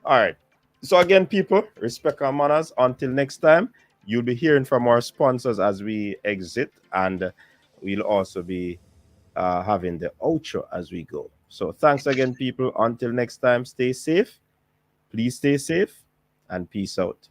All right. So again, people, respect our manners. Until next time, you'll be hearing from our sponsors as we exit, and we'll also be having the outro as we go. So thanks again, people. Until next time, stay safe. Please stay safe, and peace out.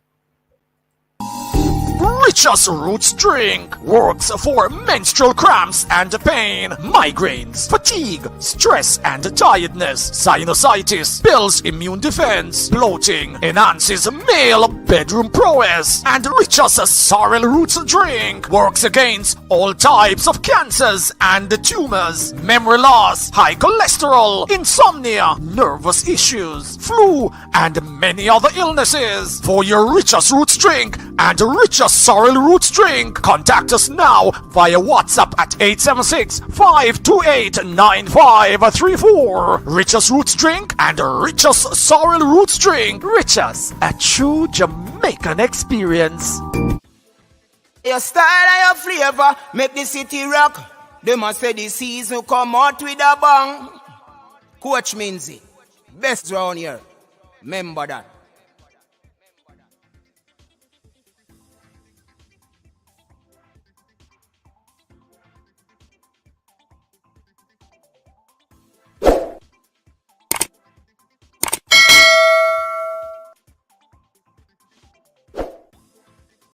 Richest Roots drink works for menstrual cramps and pain, migraines, fatigue, stress and tiredness, sinusitis, builds immune defense, bloating, enhances male bedroom prowess, and Richest Sorrel Roots drink works against all types of cancers and tumors, memory loss, high cholesterol, insomnia, nervous issues, flu, and many other illnesses. For your Richest Roots drink and Richest Sorrel Roots drink, contact us now via WhatsApp at 876-528-9534. Richest Roots drink and Richest Sorrel Roots drink. Richest, a true Jamaican experience. Your style and your flavor make the city rock. They must say the season come out with a bang. Coach Minzy, best round here. Remember that.